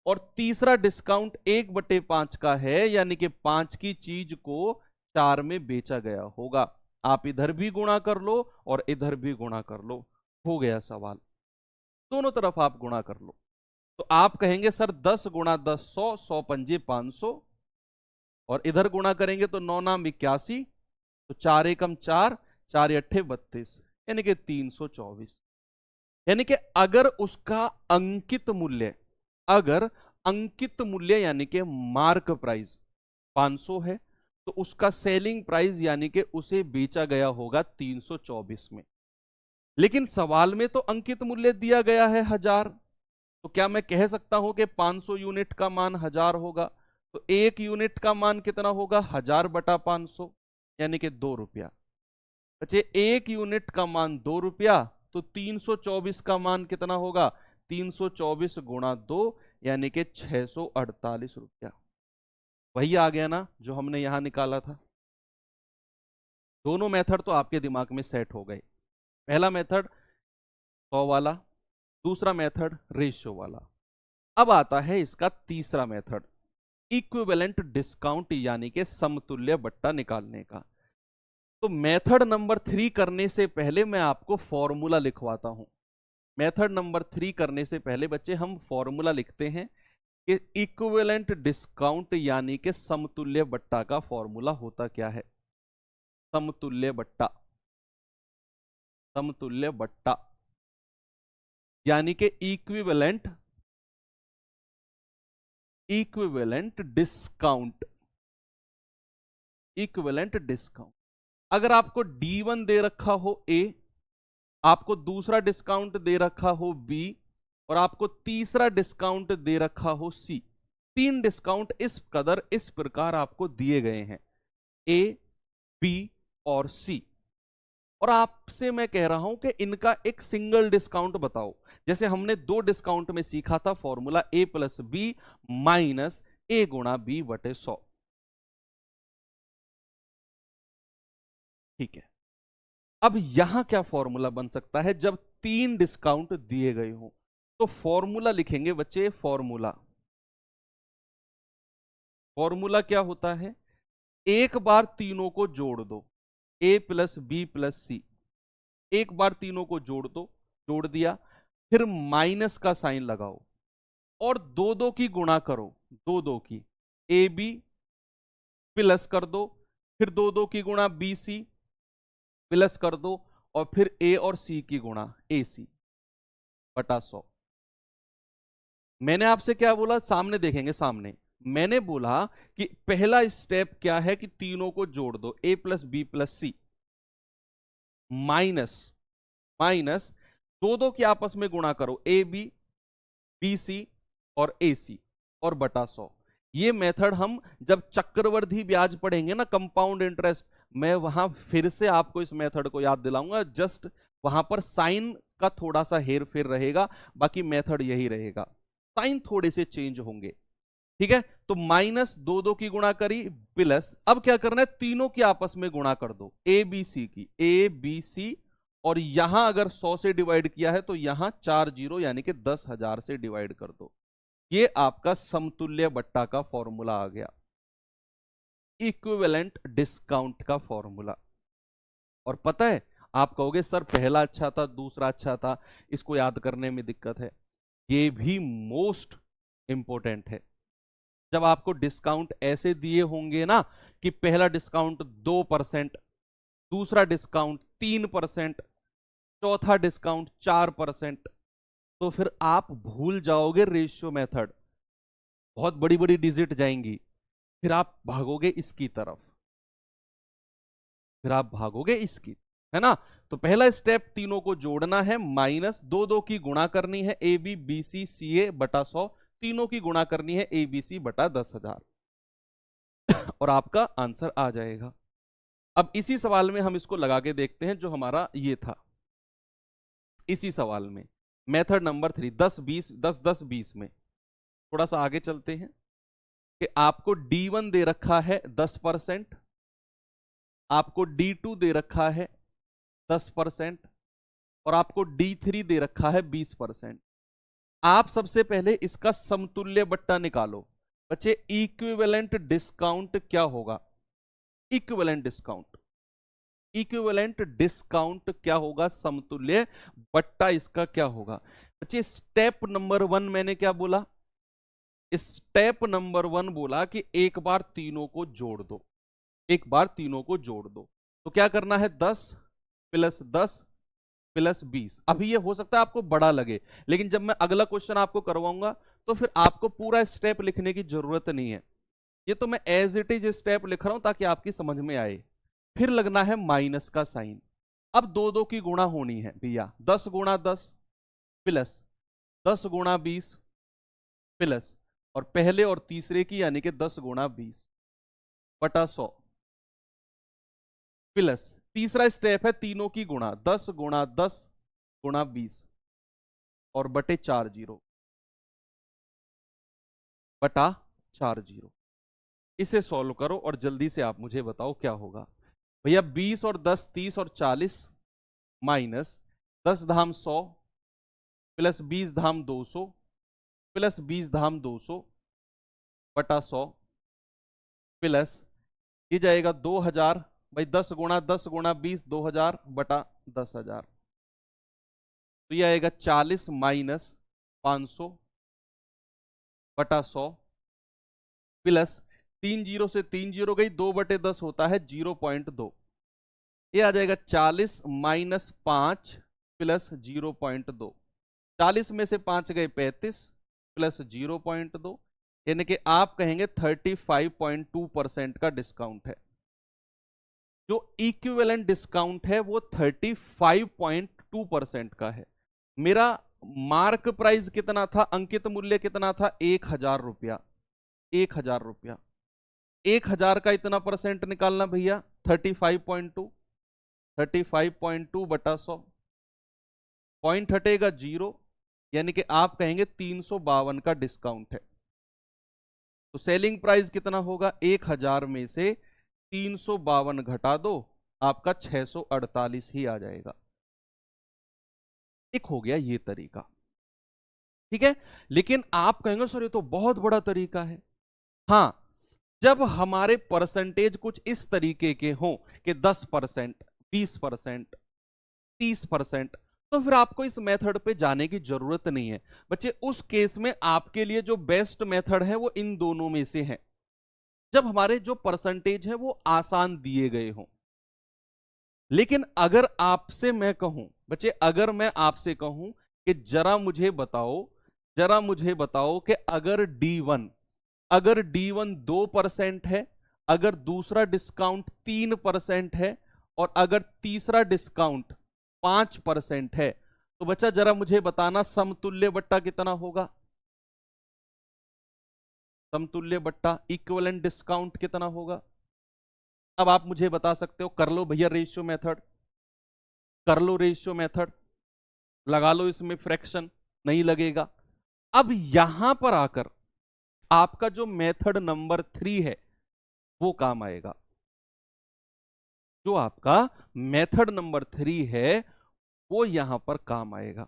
और तीसरा डिस्काउंट 1/5 का है, यानी कि 5 की चीज को 4 में बेचा गया होगा। आप इधर भी गुणा कर लो और इधर भी गुणा कर लो, हो गया सवाल। दोनों तरफ आप गुणा कर लो। तो आप कहेंगे सर 10 × 10 100, 100 पंजे 500, और इधर गुणा करेंगे तो 9 नाम 81, तो 4 एकम 4, 4 अट्ठे 32, यानी कि 324। यानी कि अगर उसका अंकित मूल्य, अगर अंकित मूल्य यानी कि मार्क प्राइस 500 है तो उसका सेलिंग प्राइस यानी कि उसे बेचा गया होगा 324 में। लेकिन सवाल में तो अंकित मूल्य दिया गया है 1000, तो क्या मैं कह सकता हूं कि 500 यूनिट का मान 1000 होगा? तो एक यूनिट का मान कितना होगा? 1000/500, यानी कि 2 रुपया। बच्चे एक यूनिट का मान 2 रुपया, तो 324 का मान कितना होगा? 324 × 2, यानी कि 648 रुपया। वही आ गया ना जो हमने यहां निकाला था। दोनों मेथड तो आपके दिमाग में सेट हो गए। पहला मेथड 100 वाला, दूसरा मेथड रेशियो वाला। अब आता है इसका तीसरा मेथड, इक्विवेलेंट डिस्काउंट यानी कि समतुल्य बट्टा निकालने का। तो मेथड नंबर 3 करने से पहले मैं आपको फॉर्मूला लिखवाता हूं। मेथड नंबर 3 करने से पहले बच्चे हम फॉर्मूला लिखते हैं कि इक्विवेलेंट डिस्काउंट यानी कि समतुल्य बट्टा का फॉर्मूला होता क्या है? समतुल्य बट्टा, समतुल्य बट्टा यानी कि equivalent equivalent discount, equivalent discount. अगर आपको D1 दे रखा हो A, आपको दूसरा डिस्काउंट दे रखा हो B, और आपको तीसरा डिस्काउंट दे रखा हो C, तीन डिस्काउंट इस कदर इस प्रकार आपको दिए गए हैं, A, B और C, और आपसे मैं कह रहा हूं कि इनका एक सिंगल डिस्काउंट बताओ। जैसे हमने दो डिस्काउंट में सीखा था formula A plus b minus A गुणा B बटे 100। ठीक है, अब यहां क्या फॉर्मूला बन सकता है जब तीन डिस्काउंट दिए गए हो? तो फॉर्मूला लिखेंगे बच्चे, फॉर्मूला, फॉर्मूला क्या होता है? एक बार तीनों को जोड़ दो, A प्लस बी प्लस सी, एक बार तीनों को जोड़ दो, जोड़ दिया, फिर माइनस का साइन लगाओ और दो दो की गुणा करो, दो दो की, ए बी प्लस कर दो, फिर दो दो की गुणा बी सी प्लस कर दो, और फिर ए और सी की गुणा ए सी बटा 100। मैंने आपसे क्या बोला? सामने देखेंगे, सामने मैंने बोला कि पहला स्टेप क्या है कि तीनों को जोड़ दो, ए प्लस बी प्लस सी माइनस माइनस दो दो की आपस में गुणा करो, ए बी बी सी और ए सी और बटा 100। ये मेथड हम जब चक्रवर्ती ब्याज पढ़ेंगे ना, कंपाउंड इंटरेस्ट, मैं वहां फिर से आपको इस मेथड को याद दिलाऊंगा। जस्ट वहां पर साइन का थोड़ा सा हेर फेर रहेगा, बाकी मेथड यही रहेगा, साइन थोड़े से चेंज होंगे। ठीक है, तो माइनस दो दो की गुणा करी प्लस, अब क्या करना है? तीनों की आपस में गुणा कर दो, ए बी सी की, ए बी सी, और यहां अगर 100 से डिवाइड किया है तो यहां 4 जीरो यानी कि 10,000 से डिवाइड कर दो। ये आपका समतुल्य बट्टा का फॉर्मूला आ गया, इक्विवेलेंट डिस्काउंट का फॉर्मूला। और पता है, आप कहोगे सर पहला अच्छा था, दूसरा अच्छा था, इसको याद करने में दिक्कत है। ये भी मोस्ट इंपॉर्टेंट है। जब आपको डिस्काउंट ऐसे दिए होंगे ना कि पहला डिस्काउंट 2%, दूसरा डिस्काउंट 3%, चौथा डिस्काउंट 4%, तो फिर आप भूल जाओगे रेशियो मेथड, बहुत बड़ी बड़ी डिजिट जाएंगी, फिर आप भागोगे इसकी तरफ, फिर आप भागोगे इसकी, है ना? तो पहला स्टेप तीनों को जोड़ना है, माइनस दो दो की गुणा करनी है, ए बी बी सी सी ए बटा 100, तीनों की गुणा करनी है ए बी सी बटा 10,000, और आपका आंसर आ जाएगा। अब इसी सवाल में हम इसको लगा के देखते हैं जो हमारा ये था। इसी सवाल में मेथड नंबर 3, 10 20 10 10 20 में थोड़ा सा आगे चलते हैं कि आपको D1 दे रखा है 10%, आपको D2 दे रखा है 10%, और आपको D3 दे रखा है 20%। आप सबसे पहले इसका समतुल्य बट्टा निकालो। बच्चे, इक्विवेलेंट डिस्काउंट क्या होगा? इक्विवेलेंट डिस्काउंट, इक्विवेलेंट डिस्काउंट क्या होगा? समतुल्य बट्टा इसका क्या होगा? बच्चे, स्टेप नंबर 1 मैंने क्या बोला? स्टेप नंबर 1 बोला कि एक बार तीनों को जोड़ दो, एक बार तीनों को जोड़ दो। तो क्या करना है? 10 प्लस 10 प्लस 20। अभी ये हो सकता है आपको बड़ा लगे, लेकिन जब मैं अगला क्वेश्चन आपको करवाऊंगा तो फिर आपको पूरा स्टेप लिखने की जरूरत नहीं है। ये तो मैं एज इट इज स्टेप लिख रहा हूं ताकि आपकी समझ में आए। फिर लगना है माइनस का साइन। अब दो दो की गुणा होनी है भैया, 10 गुणा 10 प्लस 10 गुणा 20 प्लस, और पहले और तीसरे की यानी कि 10 गुणा 20 बटा 100 प्लस, तीसरा स्टेप है तीनों की गुणा, 10 गुणा 10 गुणा 20 और बटे 4 जीरो बटा 4 जीरो। इसे सॉल्व करो और जल्दी से आप मुझे बताओ क्या होगा। भैया 20 और 10 30 और 40 माइनस 10 धाम 100 प्लस 20 धाम 200 प्लस 20 धाम 200 बटा 100 प्लस ये जाएगा 2000, भाई 10 गुणा 10 गुणा 20 2000 बटा 10,000, तो ये आएगा 40 माइनस 500 बटा 100 प्लस 3 जीरो से 3 जीरो गई, 2 बटे 10 होता है 0.2, ये आ जाएगा 40 माइनस 5 प्लस 0.2, 40 में से 5 गए 35 प्लस 0.2, यानी कि आप कहेंगे 35.2% का डिस्काउंट है। जो इक्विवेलेंट डिस्काउंट है वो 35.2% का है। मेरा मार्क प्राइस कितना था, अंकित मूल्य कितना था, 1,000 रुपया। 1,000 रुपया, 1,000 का इतना परसेंट निकालना भैया, 35.2, 35.2 बटा 100, पॉइंट हटेगा 0, यानी कि आप कहेंगे 352 का डिस्काउंट है। तो सेलिंग प्राइस कितना होगा, 1,000 में से 352 घटा दो, आपका 648 ही आ जाएगा। एक हो गया ये तरीका, ठीक है। लेकिन आप कहेंगे सर ये तो बहुत बड़ा तरीका है। हाँ, जब हमारे परसेंटेज कुछ इस तरीके के हों कि 10%, 20%, 30%, तो फिर आपको इस मेथड पे जाने की जरूरत नहीं है बच्चे। उस केस में आपके लिए जो बेस्ट मेथड है वो इन दोनों में से है, जब हमारे जो परसेंटेज है वो आसान दिए गए हों। लेकिन अगर आपसे मैं कहूं बच्चे, अगर मैं आपसे कहूं कि जरा मुझे बताओ कि अगर D1 2% है, अगर दूसरा डिस्काउंट 3% है, और अगर तीसरा डिस्काउंट 5% है, तो बच्चा जरा मुझे बताना समतुल्य बट्टा कितना होगा। समतुल्य बट्टा इक्विवेलेंट डिस्काउंट कितना होगा। अब आप मुझे बता सकते हो, कर लो भैया रेशियो मेथड, कर लो रेशियो मेथड, लगा लो इसमें फ्रैक्शन, नहीं लगेगा। अब यहां पर आकर आपका जो मेथड नंबर 3 है वो काम आएगा। जो आपका मेथड नंबर 3 है वो यहां पर काम आएगा।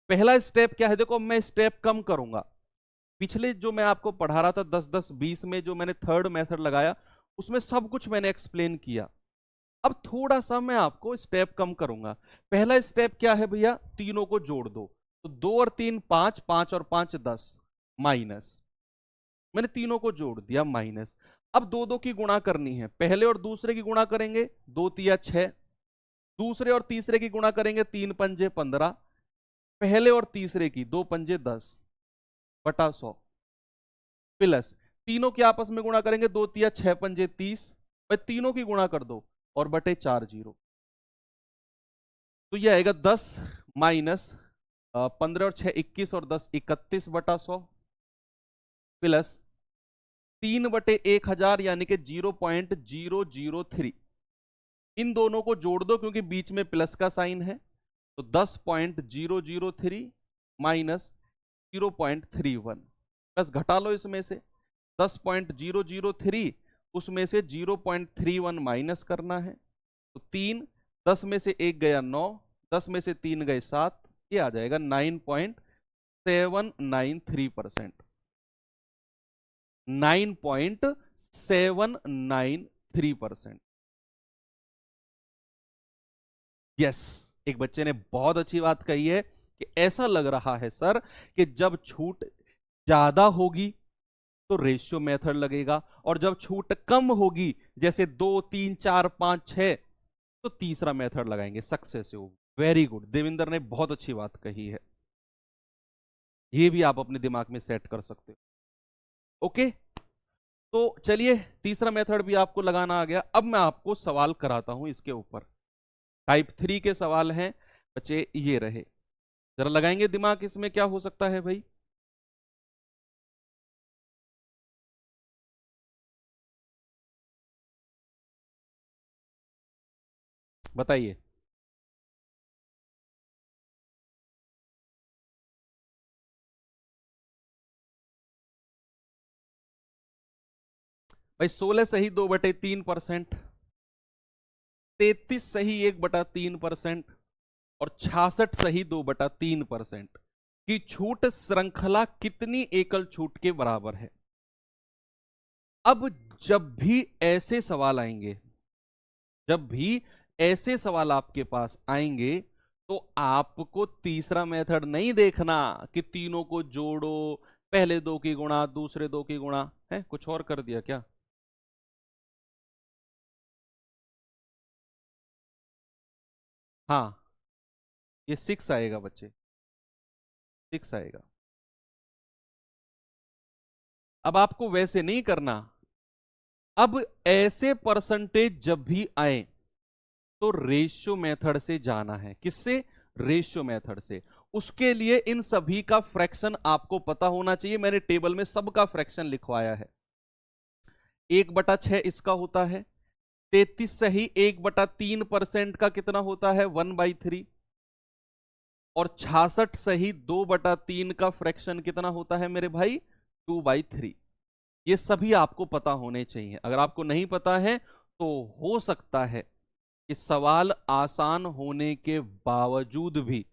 पहला स्टेप क्या है, देखो मैं स्टेप कम करूंगा। पिछले जो मैं आपको पढ़ा रहा था 10 10 20 में, जो मैंने थर्ड मेथड लगाया उसमें सब कुछ मैंने एक्सप्लेन किया। अब थोड़ा सा मैं आपको स्टेप कम करूंगा। पहला स्टेप क्या है भैया, तीनों को जोड़ दो। तो 2 और 3 5, 5 और 5 10, माइनस, मैंने तीनों को जोड़ दिया, माइनस। अब दो दो की गुणा करनी है, पहले और दूसरे की गुणा करेंगे, 2 तिया 6, दूसरे और तीसरे की गुणा करेंगे, 3 पंजे 15, पहले और तीसरे की 2 पंजे 10 बटा 100, प्लस तीनों की आपस में गुणा करेंगे, 2 तिया 6 पंजे 30, भाई तीनों की गुणा कर दो और बटे 4 जीरो, तो ये आएगा 10 माइनस 15 और 6 21 और 10 31 बटा 100, प्लस 3/1000 यानी कि 0.003। इन दोनों को जोड़ दो क्योंकि बीच में प्लस का साइन है, तो 10.003 माइनस 0.31, बस घटा लो इसमें से 10.003, उसमें से 0.31 माइनस करना है, तो 3, 10 में से 1 गया 9, 10 में से 3 गए 7, ये आ जाएगा 9.793%। 9.793%। यस, एक बच्चे ने बहुत अच्छी बात कही है कि ऐसा लग रहा है सर कि जब छूट ज्यादा होगी तो रेशियो मेथड लगेगा, और जब छूट कम होगी जैसे 2 3 4 5 6, तो तीसरा मेथड लगाएंगे, सक्सेस होगी। वेरी गुड, देविंदर ने बहुत अच्छी बात कही है, ये भी आप अपने दिमाग में सेट कर सकते हो। ओके, तो चलिए तीसरा मेथड भी आपको लगाना आ गया। अब मैं आपको सवाल कराता हूं इसके ऊपर, टाइप 3 के सवाल हैं बच्चे, ये रहे, जरा लगाएंगे दिमाग, इसमें क्या हो सकता है भाई। बताइए। भाई 16 सही 2/3%, 33 सही 1/3%, और 66 सही 2/3% की छूट श्रृंखला कितनी एकल छूट के बराबर है। अब जब भी ऐसे सवाल आएंगे, जब भी ऐसे सवाल आपके पास आएंगे, तो आपको तीसरा मेथड नहीं देखना कि तीनों को जोड़ो, पहले दो की गुणा दूसरे दो की गुणा, है कुछ और कर दिया क्या। हाँ, ये 6 आएगा बच्चे, 6 आएगा। अब आपको वैसे नहीं करना। अब ऐसे परसेंटेज जब भी आए तो रेशियो मेथड से जाना है। किससे? रेशियो मेथड से। उसके लिए इन सभी का फ्रैक्शन आपको पता होना चाहिए। मैंने टेबल में सबका फ्रैक्शन लिखवाया है। 1/6 इसका होता है। 33 सही 1/3% का कितना होता है? 1/3। और 66 सही 2/3 का फ्रैक्शन कितना होता है मेरे भाई? 2/3। ये सभी आपको पता होने चाहिए। अगर आपको नहीं पता है तो हो सकता है कि सवाल आसान होने के बावजूद भी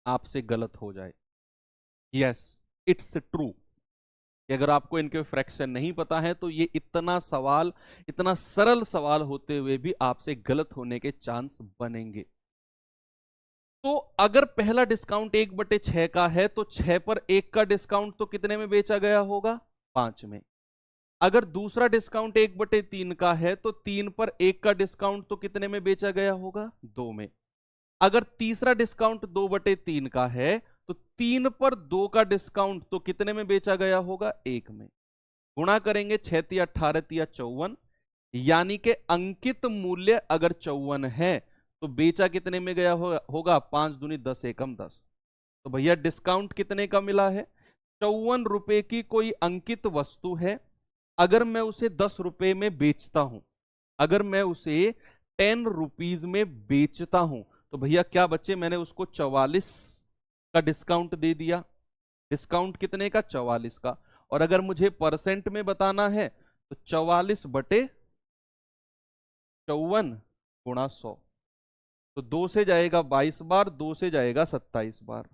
आपसे गलत हो जाए। यस, इट्स ट्रू कि अगर आपको इनके फ्रैक्शन नहीं पता है तो ये इतना सरल सवाल होते हुए भी आपसे गलत होने के चांस बनेंगे। तो अगर पहला डिस्काउंट 1/6 का है तो 6 पर 1 का डिस्काउंट तो कितने में बेचा गया होगा? 5 में। अगर दूसरा डिस्काउंट 1/3 का है तो 3 पर 1 का डिस्काउंट तो कितने में बेचा गया होगा? 2 में। अगर तीसरा डिस्काउंट 2/3 का है तो 3 पर 2 का डिस्काउंट तो कितने में बेचा गया होगा? 1 में। गुणा करेंगे 6 तिया 18 तिया 54, यानी कि अंकित मूल्य अगर 54 है तो बेचा कितने में गया होगा? 5 दूनी 10 एकम 10। तो भैया डिस्काउंट कितने का मिला है? 54 रुपए की कोई अंकित वस्तु है। अगर मैं उसे 10 रुपए में बेचता हूं, अगर मैं उसे 10 रुपीज में बेचता हूं तो भैया क्या बच्चे, मैंने उसको 44 का डिस्काउंट दे दिया। डिस्काउंट कितने का? 44 का। और अगर मुझे परसेंट में बताना है तो 44/54 गुणा 100। तो 2 से जाएगा 22 बार, 2 से जाएगा 27 बार।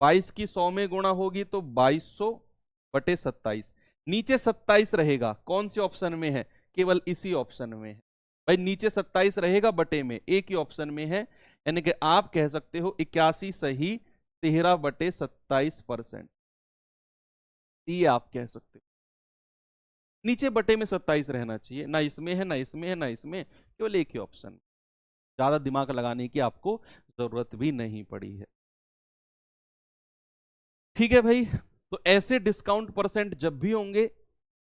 22 की 100 में गुणा होगी तो 2200/27। नीचे 27 रहेगा, कौन से ऑप्शन में है? केवल इसी ऑप्शन में है भाई। नीचे 27 रहेगा बटे में, एक ही ऑप्शन में है। यानी कि आप कह सकते हो 81 सही 13/27%। ये आप कह सकते हो। नीचे बटे में 27 रहना चाहिए, ना इसमें है ना इसमें है ना इसमें, केवल एक ही ऑप्शन। ज्यादा दिमाग लगाने की आपको जरूरत भी नहीं पड़ी है। ठीक है भाई। तो ऐसे डिस्काउंट परसेंट जब भी होंगे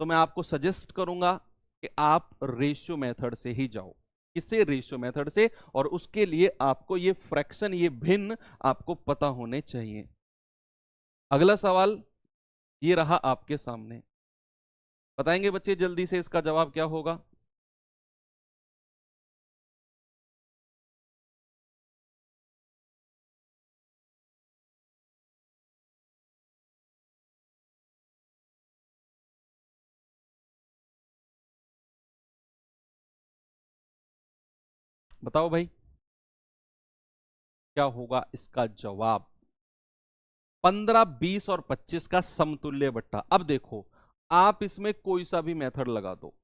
तो मैं आपको सजेस्ट करूंगा कि आप रेशियो मेथड से ही जाओ। किससे? रेशियो मेथड से। और उसके लिए आपको ये फ्रैक्शन, ये भिन्न आपको पता होने चाहिए। अगला सवाल ये रहा आपके सामने। बताएंगे बच्चे जल्दी से इसका जवाब क्या होगा? बताओ भाई, क्या होगा इसका जवाब? 15, 20 और 25 का समतुल्य बट्टा। अब देखो, आप इसमें कोई सा भी मेथड लगा दो।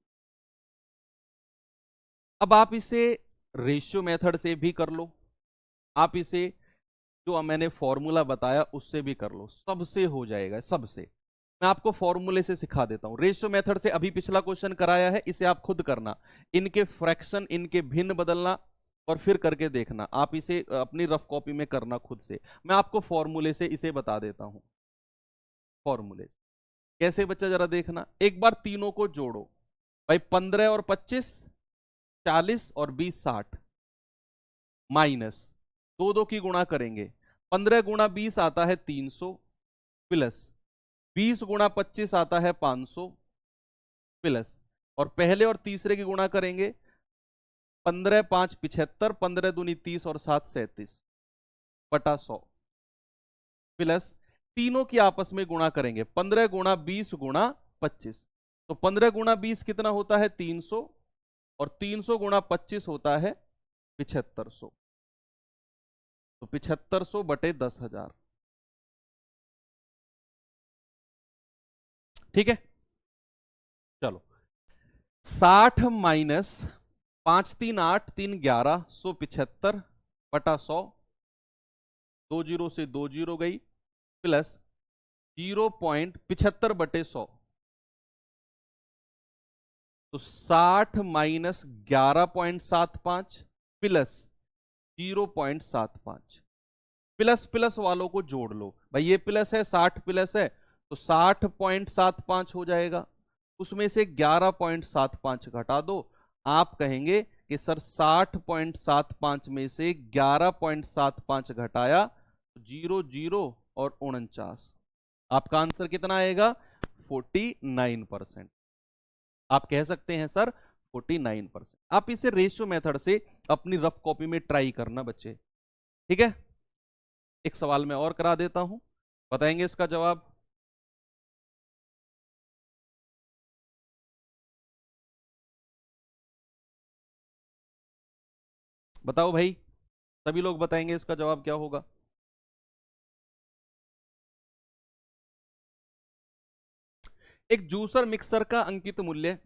अब आप इसे रेशियो मेथड से भी कर लो, आप इसे जो मैंने फॉर्मूला बताया उससे भी कर लो, सबसे हो जाएगा, सबसे। मैं आपको फॉर्मूले से सिखा देता हूं। रेशियो मेथड से अभी पिछला क्वेश्चन कराया है, इसे आप खुद करना। इनके फ्रैक्शन, इनके भिन्न बदलना और फिर करके देखना। आप इसे अपनी रफ कॉपी में करना खुद से। मैं आपको फॉर्मूले से इसे बता देता हूं। फॉर्मूले से कैसे बच्चा, जरा देखना एक बार। तीनों को जोड़ो भाई। 15 और 25 40 और 20 60, माइनस 2 की गुणा करेंगे। 15 गुणा 20 आता है 300, प्लस 20 गुणा 25 आता है 500, प्लस और पहले और तीसरे की गुणा करेंगे। 15 5 75, 15 दूनी 30 और 7 37 बटा 100, प्लस तीनों की आपस में गुणा करेंगे। 15 गुणा 20 गुणा 25, तो 15 गुणा 20 कितना होता है? 300, और 300 गुणा 25 होता है 7500। तो 7500/10,000। ठीक है, चलो। 60 माइनस 5 3 8 3 11 175/100, 2 जीरो से 2 जीरो गई, प्लस 0.75/100। तो 60 माइनस 11.75 प्लस 0.75। प्लस प्लस वालों को जोड़ लो भाई, ये प्लस है 60 प्लस है तो 60.75 हो जाएगा। उसमें से 11.75 घटा दो। आप कहेंगे कि सर 60.75 में से 11.75 घटाया, 00 और 49, आपका आंसर कितना आएगा? 49%। आप कह सकते हैं सर 49%। आप इसे रेशियो मेथड से अपनी रफ कॉपी में ट्राई करना बच्चे, ठीक है। एक सवाल मैं और करा देता हूं, बताएंगे इसका जवाब। बताओ भाई, सभी लोग बताएंगे इसका जवाब क्या होगा। एक जूसर मिक्सर का अंकित मूल्य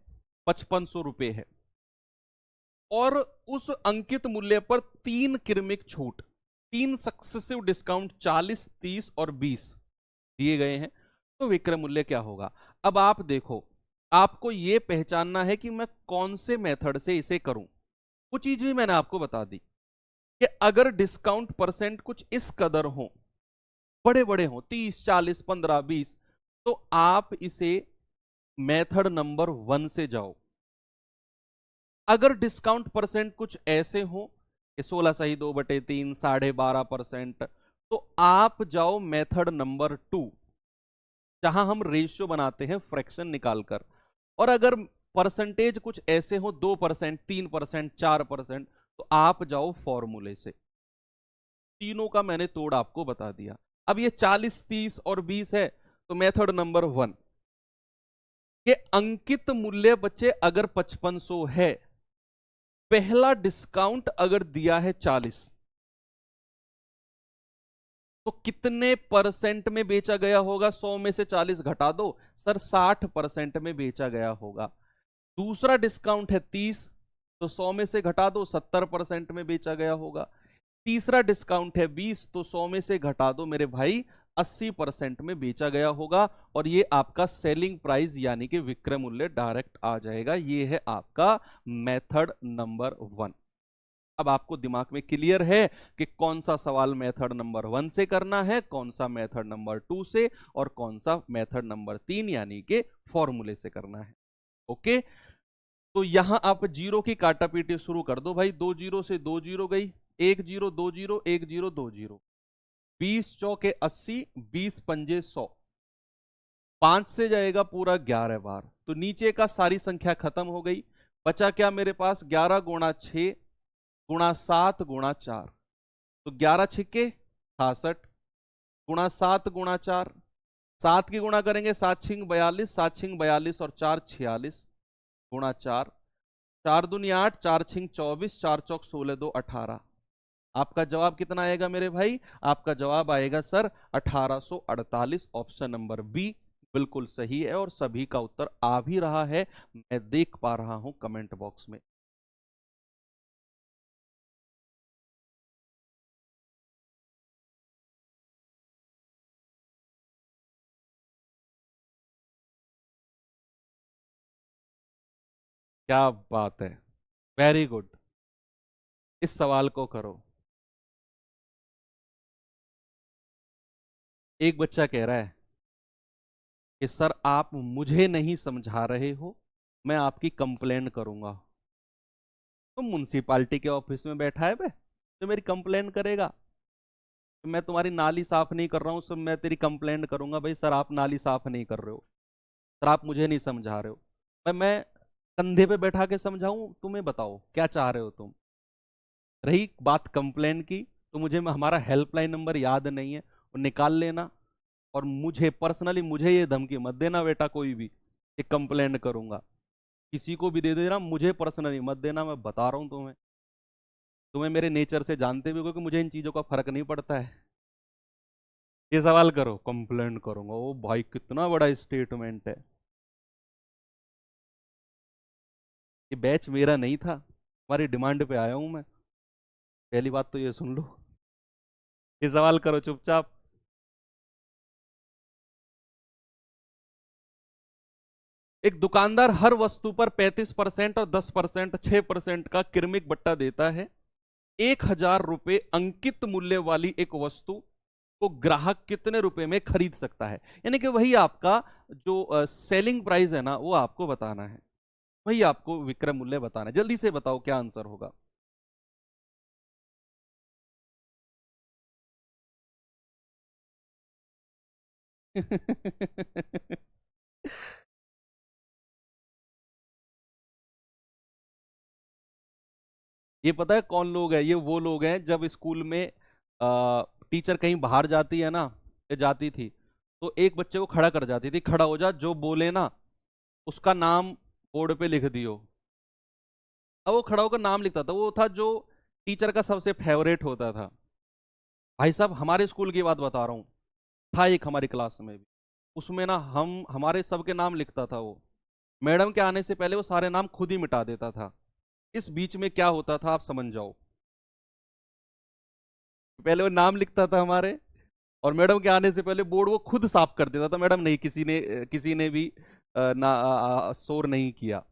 5500 रुपए है और उस अंकित मूल्य पर 3 क्रमिक छूट, 3 सक्सेसिव डिस्काउंट 40, 30 और 20 दिए गए हैं, तो विक्रय मूल्य क्या होगा। अब आप देखो, आपको यह पहचानना है कि मैं कौन से मेथड से इसे करूं। वो चीज भी मैंने आपको बता दी कि अगर डिस्काउंट परसेंट कुछ इस कदर हो, बड़े बड़े हो, 30, 40, 15, 20, तो आप इसे मेथड नंबर 1 से जाओ। अगर डिस्काउंट परसेंट कुछ ऐसे हो कि 16 सही 2/3, 12.5%, तो आप जाओ मेथड नंबर 2, जहां हम रेशियो बनाते हैं फ्रैक्शन निकालकर। और अगर परसेंटेज कुछ ऐसे हो 2%, 3%, 4%, तो आप जाओ फॉर्मूले से। तीनों का मैंने तोड़ आपको बता दिया। अब ये 40, 30 और 20 है, तो मेथड नंबर 1 के अंकित मूल्य बच्चे अगर 5500 है, पहला डिस्काउंट अगर दिया है 40, तो कितने परसेंट में बेचा गया होगा? 100 में से 40 घटा दो सर, 60% में बेचा गया होगा। दूसरा डिस्काउंट है 30, तो 100 में से घटा दो, 70% में बेचा गया होगा। तीसरा डिस्काउंट है 20, तो 100 में से घटा दो मेरे भाई, 80% में बेचा गया होगा। और ये आपका सेलिंग प्राइस यानी कि विक्रय मूल्य डायरेक्ट आ जाएगा। ये है आपका मेथड नंबर 1। अब आपको दिमाग में क्लियर है कि कौन सा सवाल मेथड नंबर 1 से करना है, कौन सा मेथड नंबर 2 से, और कौन सा मेथड नंबर 3 यानी कि फॉर्मूले से करना है। ओके, तो यहां आप जीरो की काटापीटी शुरू कर दो भाई। 2 जीरो से 2 जीरो गई, 1 जीरो 2 जीरो, 1 जीरो 2 जीरो, 20 चौके 80, 20 पंजे 100, 5 से जाएगा पूरा 11 बार, तो नीचे का सारी संख्या खत्म हो गई। बचा क्या मेरे पास? 11 गुणा 6 गुणा 7 गुणा 4, तो 11 छिक्के 66 गुणा 7 गुणा 4, 7 की गुणा करेंगे 7 छिंग 42, 7 छिंग 42 और 4 46 गुणा 4, 4 दूनी 8, 4 छिंग 24, 4 चौक 16, 2 18। आपका जवाब कितना आएगा मेरे भाई? आपका जवाब आएगा सर 1848। ऑप्शन नंबर बी बिल्कुल सही है और सभी का उत्तर आ भी रहा है, मैं देख पा रहा हूं कमेंट बॉक्स में। क्या बात है, वेरी गुड। इस सवाल को करो। एक बच्चा कह रहा है कि सर आप मुझे नहीं समझा रहे हो, मैं आपकी कंप्लेन करूंगा। तो म्युनिसिपालिटी के ऑफिस में बैठा है बे, तो मेरी कंप्लेन करेगा? तो मैं तुम्हारी नाली साफ नहीं कर रहा हूं, सब मैं तेरी कंप्लेन करूंगा। भाई सर आप नाली साफ नहीं कर रहे हो, सर आप मुझे नहीं समझा रहे हो, भाई मैं कंधे पे बैठा के समझाऊं तुम्हें? बताओ क्या चाह रहे हो तुम। रही बात कंप्लेन की, तो मुझे हमारा हेल्पलाइन नंबर याद नहीं है, वो निकाल लेना। और मुझे पर्सनली मुझे ये धमकी मत देना बेटा, कोई भी कि कंप्लेन करूंगा। किसी को भी दे देना, मुझे पर्सनली मत देना, मैं बता रहा हूं तुम्हें। तुम्हें मेरे नेचर से जानते भी हो कि मुझे इन चीजों का फर्क नहीं पड़ता है। ये सवाल करो, कंप्लेन करूंगा। ओ भाई कितना बड़ा स्टेटमेंट है। ये बैच मेरा नहीं था, तुम्हारी डिमांड पे आया हूं मैं। पहली बात तो ये सुन लो। ये सवाल करो चुपचाप। एक दुकानदार हर वस्तु पर 35% और 10%, 6% का क्रमिक बट्टा देता है। 1000 रुपए अंकित मूल्य वाली एक वस्तु को ग्राहक कितने रुपए में खरीद सकता है, यानी कि वही आपका जो सेलिंग प्राइस है ना वो आपको बताना है, वही आपको विक्रय मूल्य बताना है। जल्दी से बताओ क्या आंसर होगा। ये पता है कौन लोग हैं? ये वो लोग हैं जब स्कूल में टीचर कहीं बाहर जाती है ना, या जाती थी, तो एक बच्चे को खड़ा कर जाती थी, खड़ा हो जा, जो बोले ना उसका नाम बोर्ड पे लिख दियो। अब वो खड़ा होकर नाम लिखता था, वो था जो टीचर का सबसे फेवरेट होता था। भाई साहब हमारे स्कूल की बात बता रहा हूँ, था एक हमारी क्लास में भी, उसमें ना हम हमारे सबके नाम लिखता था वो, मैडम के आने से पहले वो सारे नाम खुद ही मिटा देता था। इस बीच में क्या होता था आप समझ जाओ, पहले वो नाम लिखता था हमारे, और मैडम के आने से पहले बोर्ड वो खुद साफ कर देता था। मैडम नहीं, किसी ने भी शोर नहीं किया।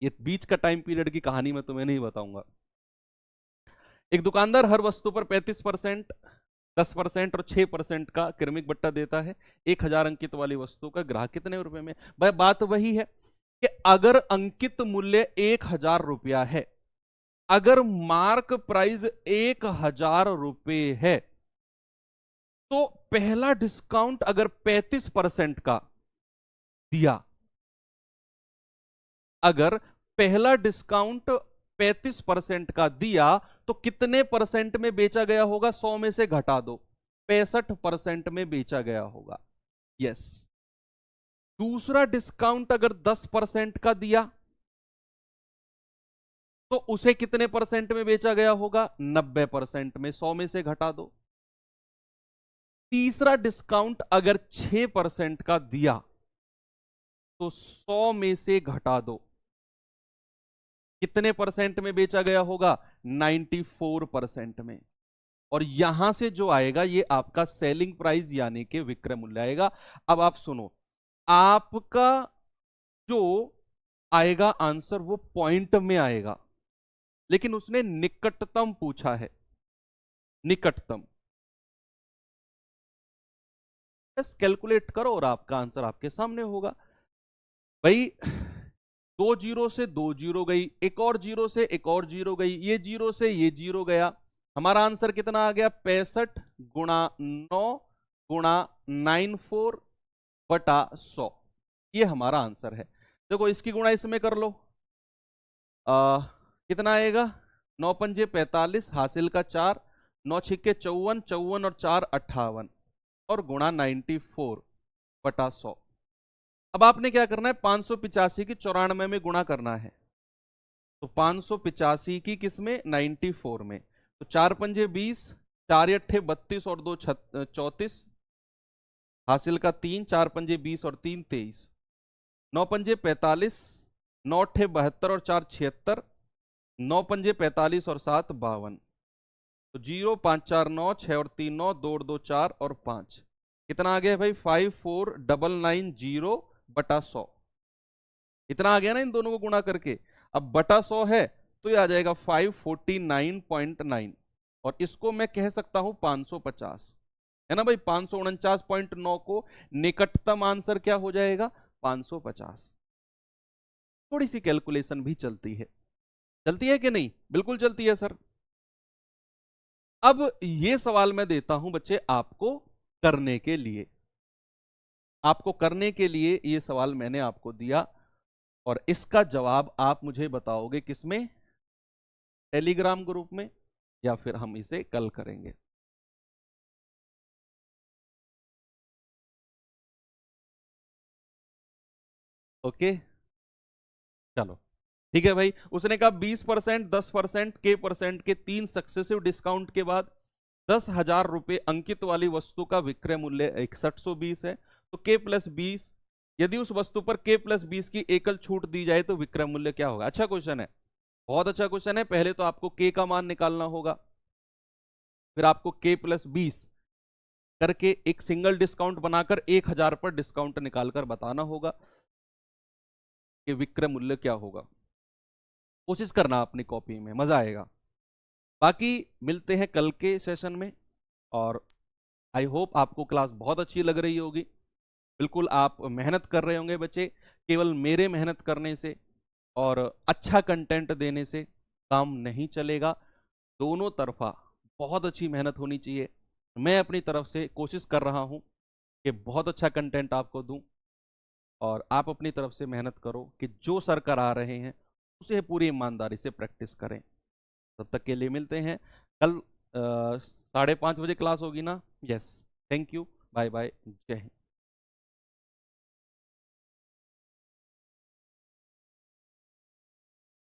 ये बीच का टाइम पीरियड की कहानी मैं तुम्हें नहीं बताऊंगा। एक दुकानदार हर वस्तु पर 35%, 10% और 6% का क्रमिक बट्टा देता है। 1,000 अंकित वाली वस्तु का ग्राहक कितने रुपए में? भाई बात वही है कि अगर अंकित मूल्य 1,000 रुपया है, अगर मार्क प्राइस 1,000 रुपए है, तो पहला डिस्काउंट अगर 35% का दिया, अगर पहला डिस्काउंट 35% का दिया, तो कितने परसेंट में बेचा गया होगा? 100 में से घटा दो, 65% में बेचा गया होगा। यस। दूसरा डिस्काउंट अगर 10% का दिया, तो उसे कितने परसेंट में बेचा गया होगा? 90% में, 100 में से घटा दो। तीसरा डिस्काउंट अगर 6% का दिया, तो 100 में से घटा दो, कितने परसेंट में बेचा गया होगा? 94% में। और यहां से जो आएगा ये आपका सेलिंग प्राइस यानी कि विक्रय मूल्य आएगा। अब आप सुनो, आपका जो आएगा आंसर वो पॉइंट में आएगा, लेकिन उसने निकटतम पूछा है, निकटतम। बस कैलकुलेट करो और आपका आंसर आपके सामने होगा। भाई 2 जीरो से 2 जीरो गई, एक और जीरो से एक और जीरो गई, ये जीरो से ये जीरो गया, हमारा आंसर कितना आ गया? 65 गुणा 9 गुणा 94/100। ये हमारा आंसर है। देखो इसकी गुणा इसमें कर लो, कितना आएगा? 9 पंजे 45, हासिल का 4, 9 छिक्के 54, 54 और 4 58, और गुणा 94/100। अब आपने क्या करना है? 585 की 94 में गुणा करना है। तो 585 की किसमें? 94 में। तो 4 पंजे 20, 4 अट्ठे 32 और 2 34, हासिल का 3, 4 पंजे 20 और 3 23, 9 पंजे 45, 9 अट्ठे 72 और 4 76, 9 पंजे 45 और 7 52। तो 0 5 4 9 6 और 3 9, 2 और 2 4 और 5, कितना आ गया भाई? 54,990/100। इतना आ गया ना इन दोनों को गुणा करके। अब बटा 100 है तो ये आ जाएगा 549.9, और इसको मैं कह सकता हूं 550, है ना भाई। 549.9 को निकटतम आंसर क्या हो जाएगा? 550। थोड़ी सी कैलकुलेशन भी चलती है कि नहीं? बिल्कुल चलती है सर। अब ये सवाल मैं देता हूं बच्चे आपको करने के लिए, आपको करने के लिए ये सवाल मैंने आपको दिया, और इसका जवाब आप मुझे बताओगे किसमें? टेलीग्राम ग्रुप में, या फिर हम इसे कल करेंगे? ओके चलो ठीक है भाई। उसने कहा 20%, 10%, के तीन सक्सेसिव डिस्काउंट के बाद 10,000 रुपए अंकित वाली वस्तु का विक्रय मूल्य 6120 है। तो k+20, यदि उस वस्तु पर k+20 की एकल छूट दी जाए तो विक्रय मूल्य क्या होगा? अच्छा क्वेश्चन है, बहुत अच्छा क्वेश्चन है। पहले तो आपको k का मान निकालना होगा, फिर आपको k+20 करके एक सिंगल डिस्काउंट बनाकर 1,000 पर डिस्काउंट निकालकर बताना होगा कि विक्रय मूल्य क्या होगा। कोशिश करना अपनी कॉपी में, मजा आएगा। बाकी मिलते हैं कल के सेशन में, और आई होप आपको क्लास बहुत अच्छी लग रही होगी। बिल्कुल आप मेहनत कर रहे होंगे बच्चे। केवल मेरे मेहनत करने से और अच्छा कंटेंट देने से काम नहीं चलेगा। दोनों तरफा बहुत अच्छी मेहनत होनी चाहिए। मैं अपनी तरफ से कोशिश कर रहा हूँ कि बहुत अच्छा कंटेंट आपको दूं, और आप अपनी तरफ से मेहनत करो कि जो सर करा रहे हैं उसे पूरी ईमानदारी से प्रैक्टिस करें। तब तक के लिए मिलते हैं कल। 5:30 बजे क्लास होगी ना? Yes. Thank you. Bye bye. जय हिंद।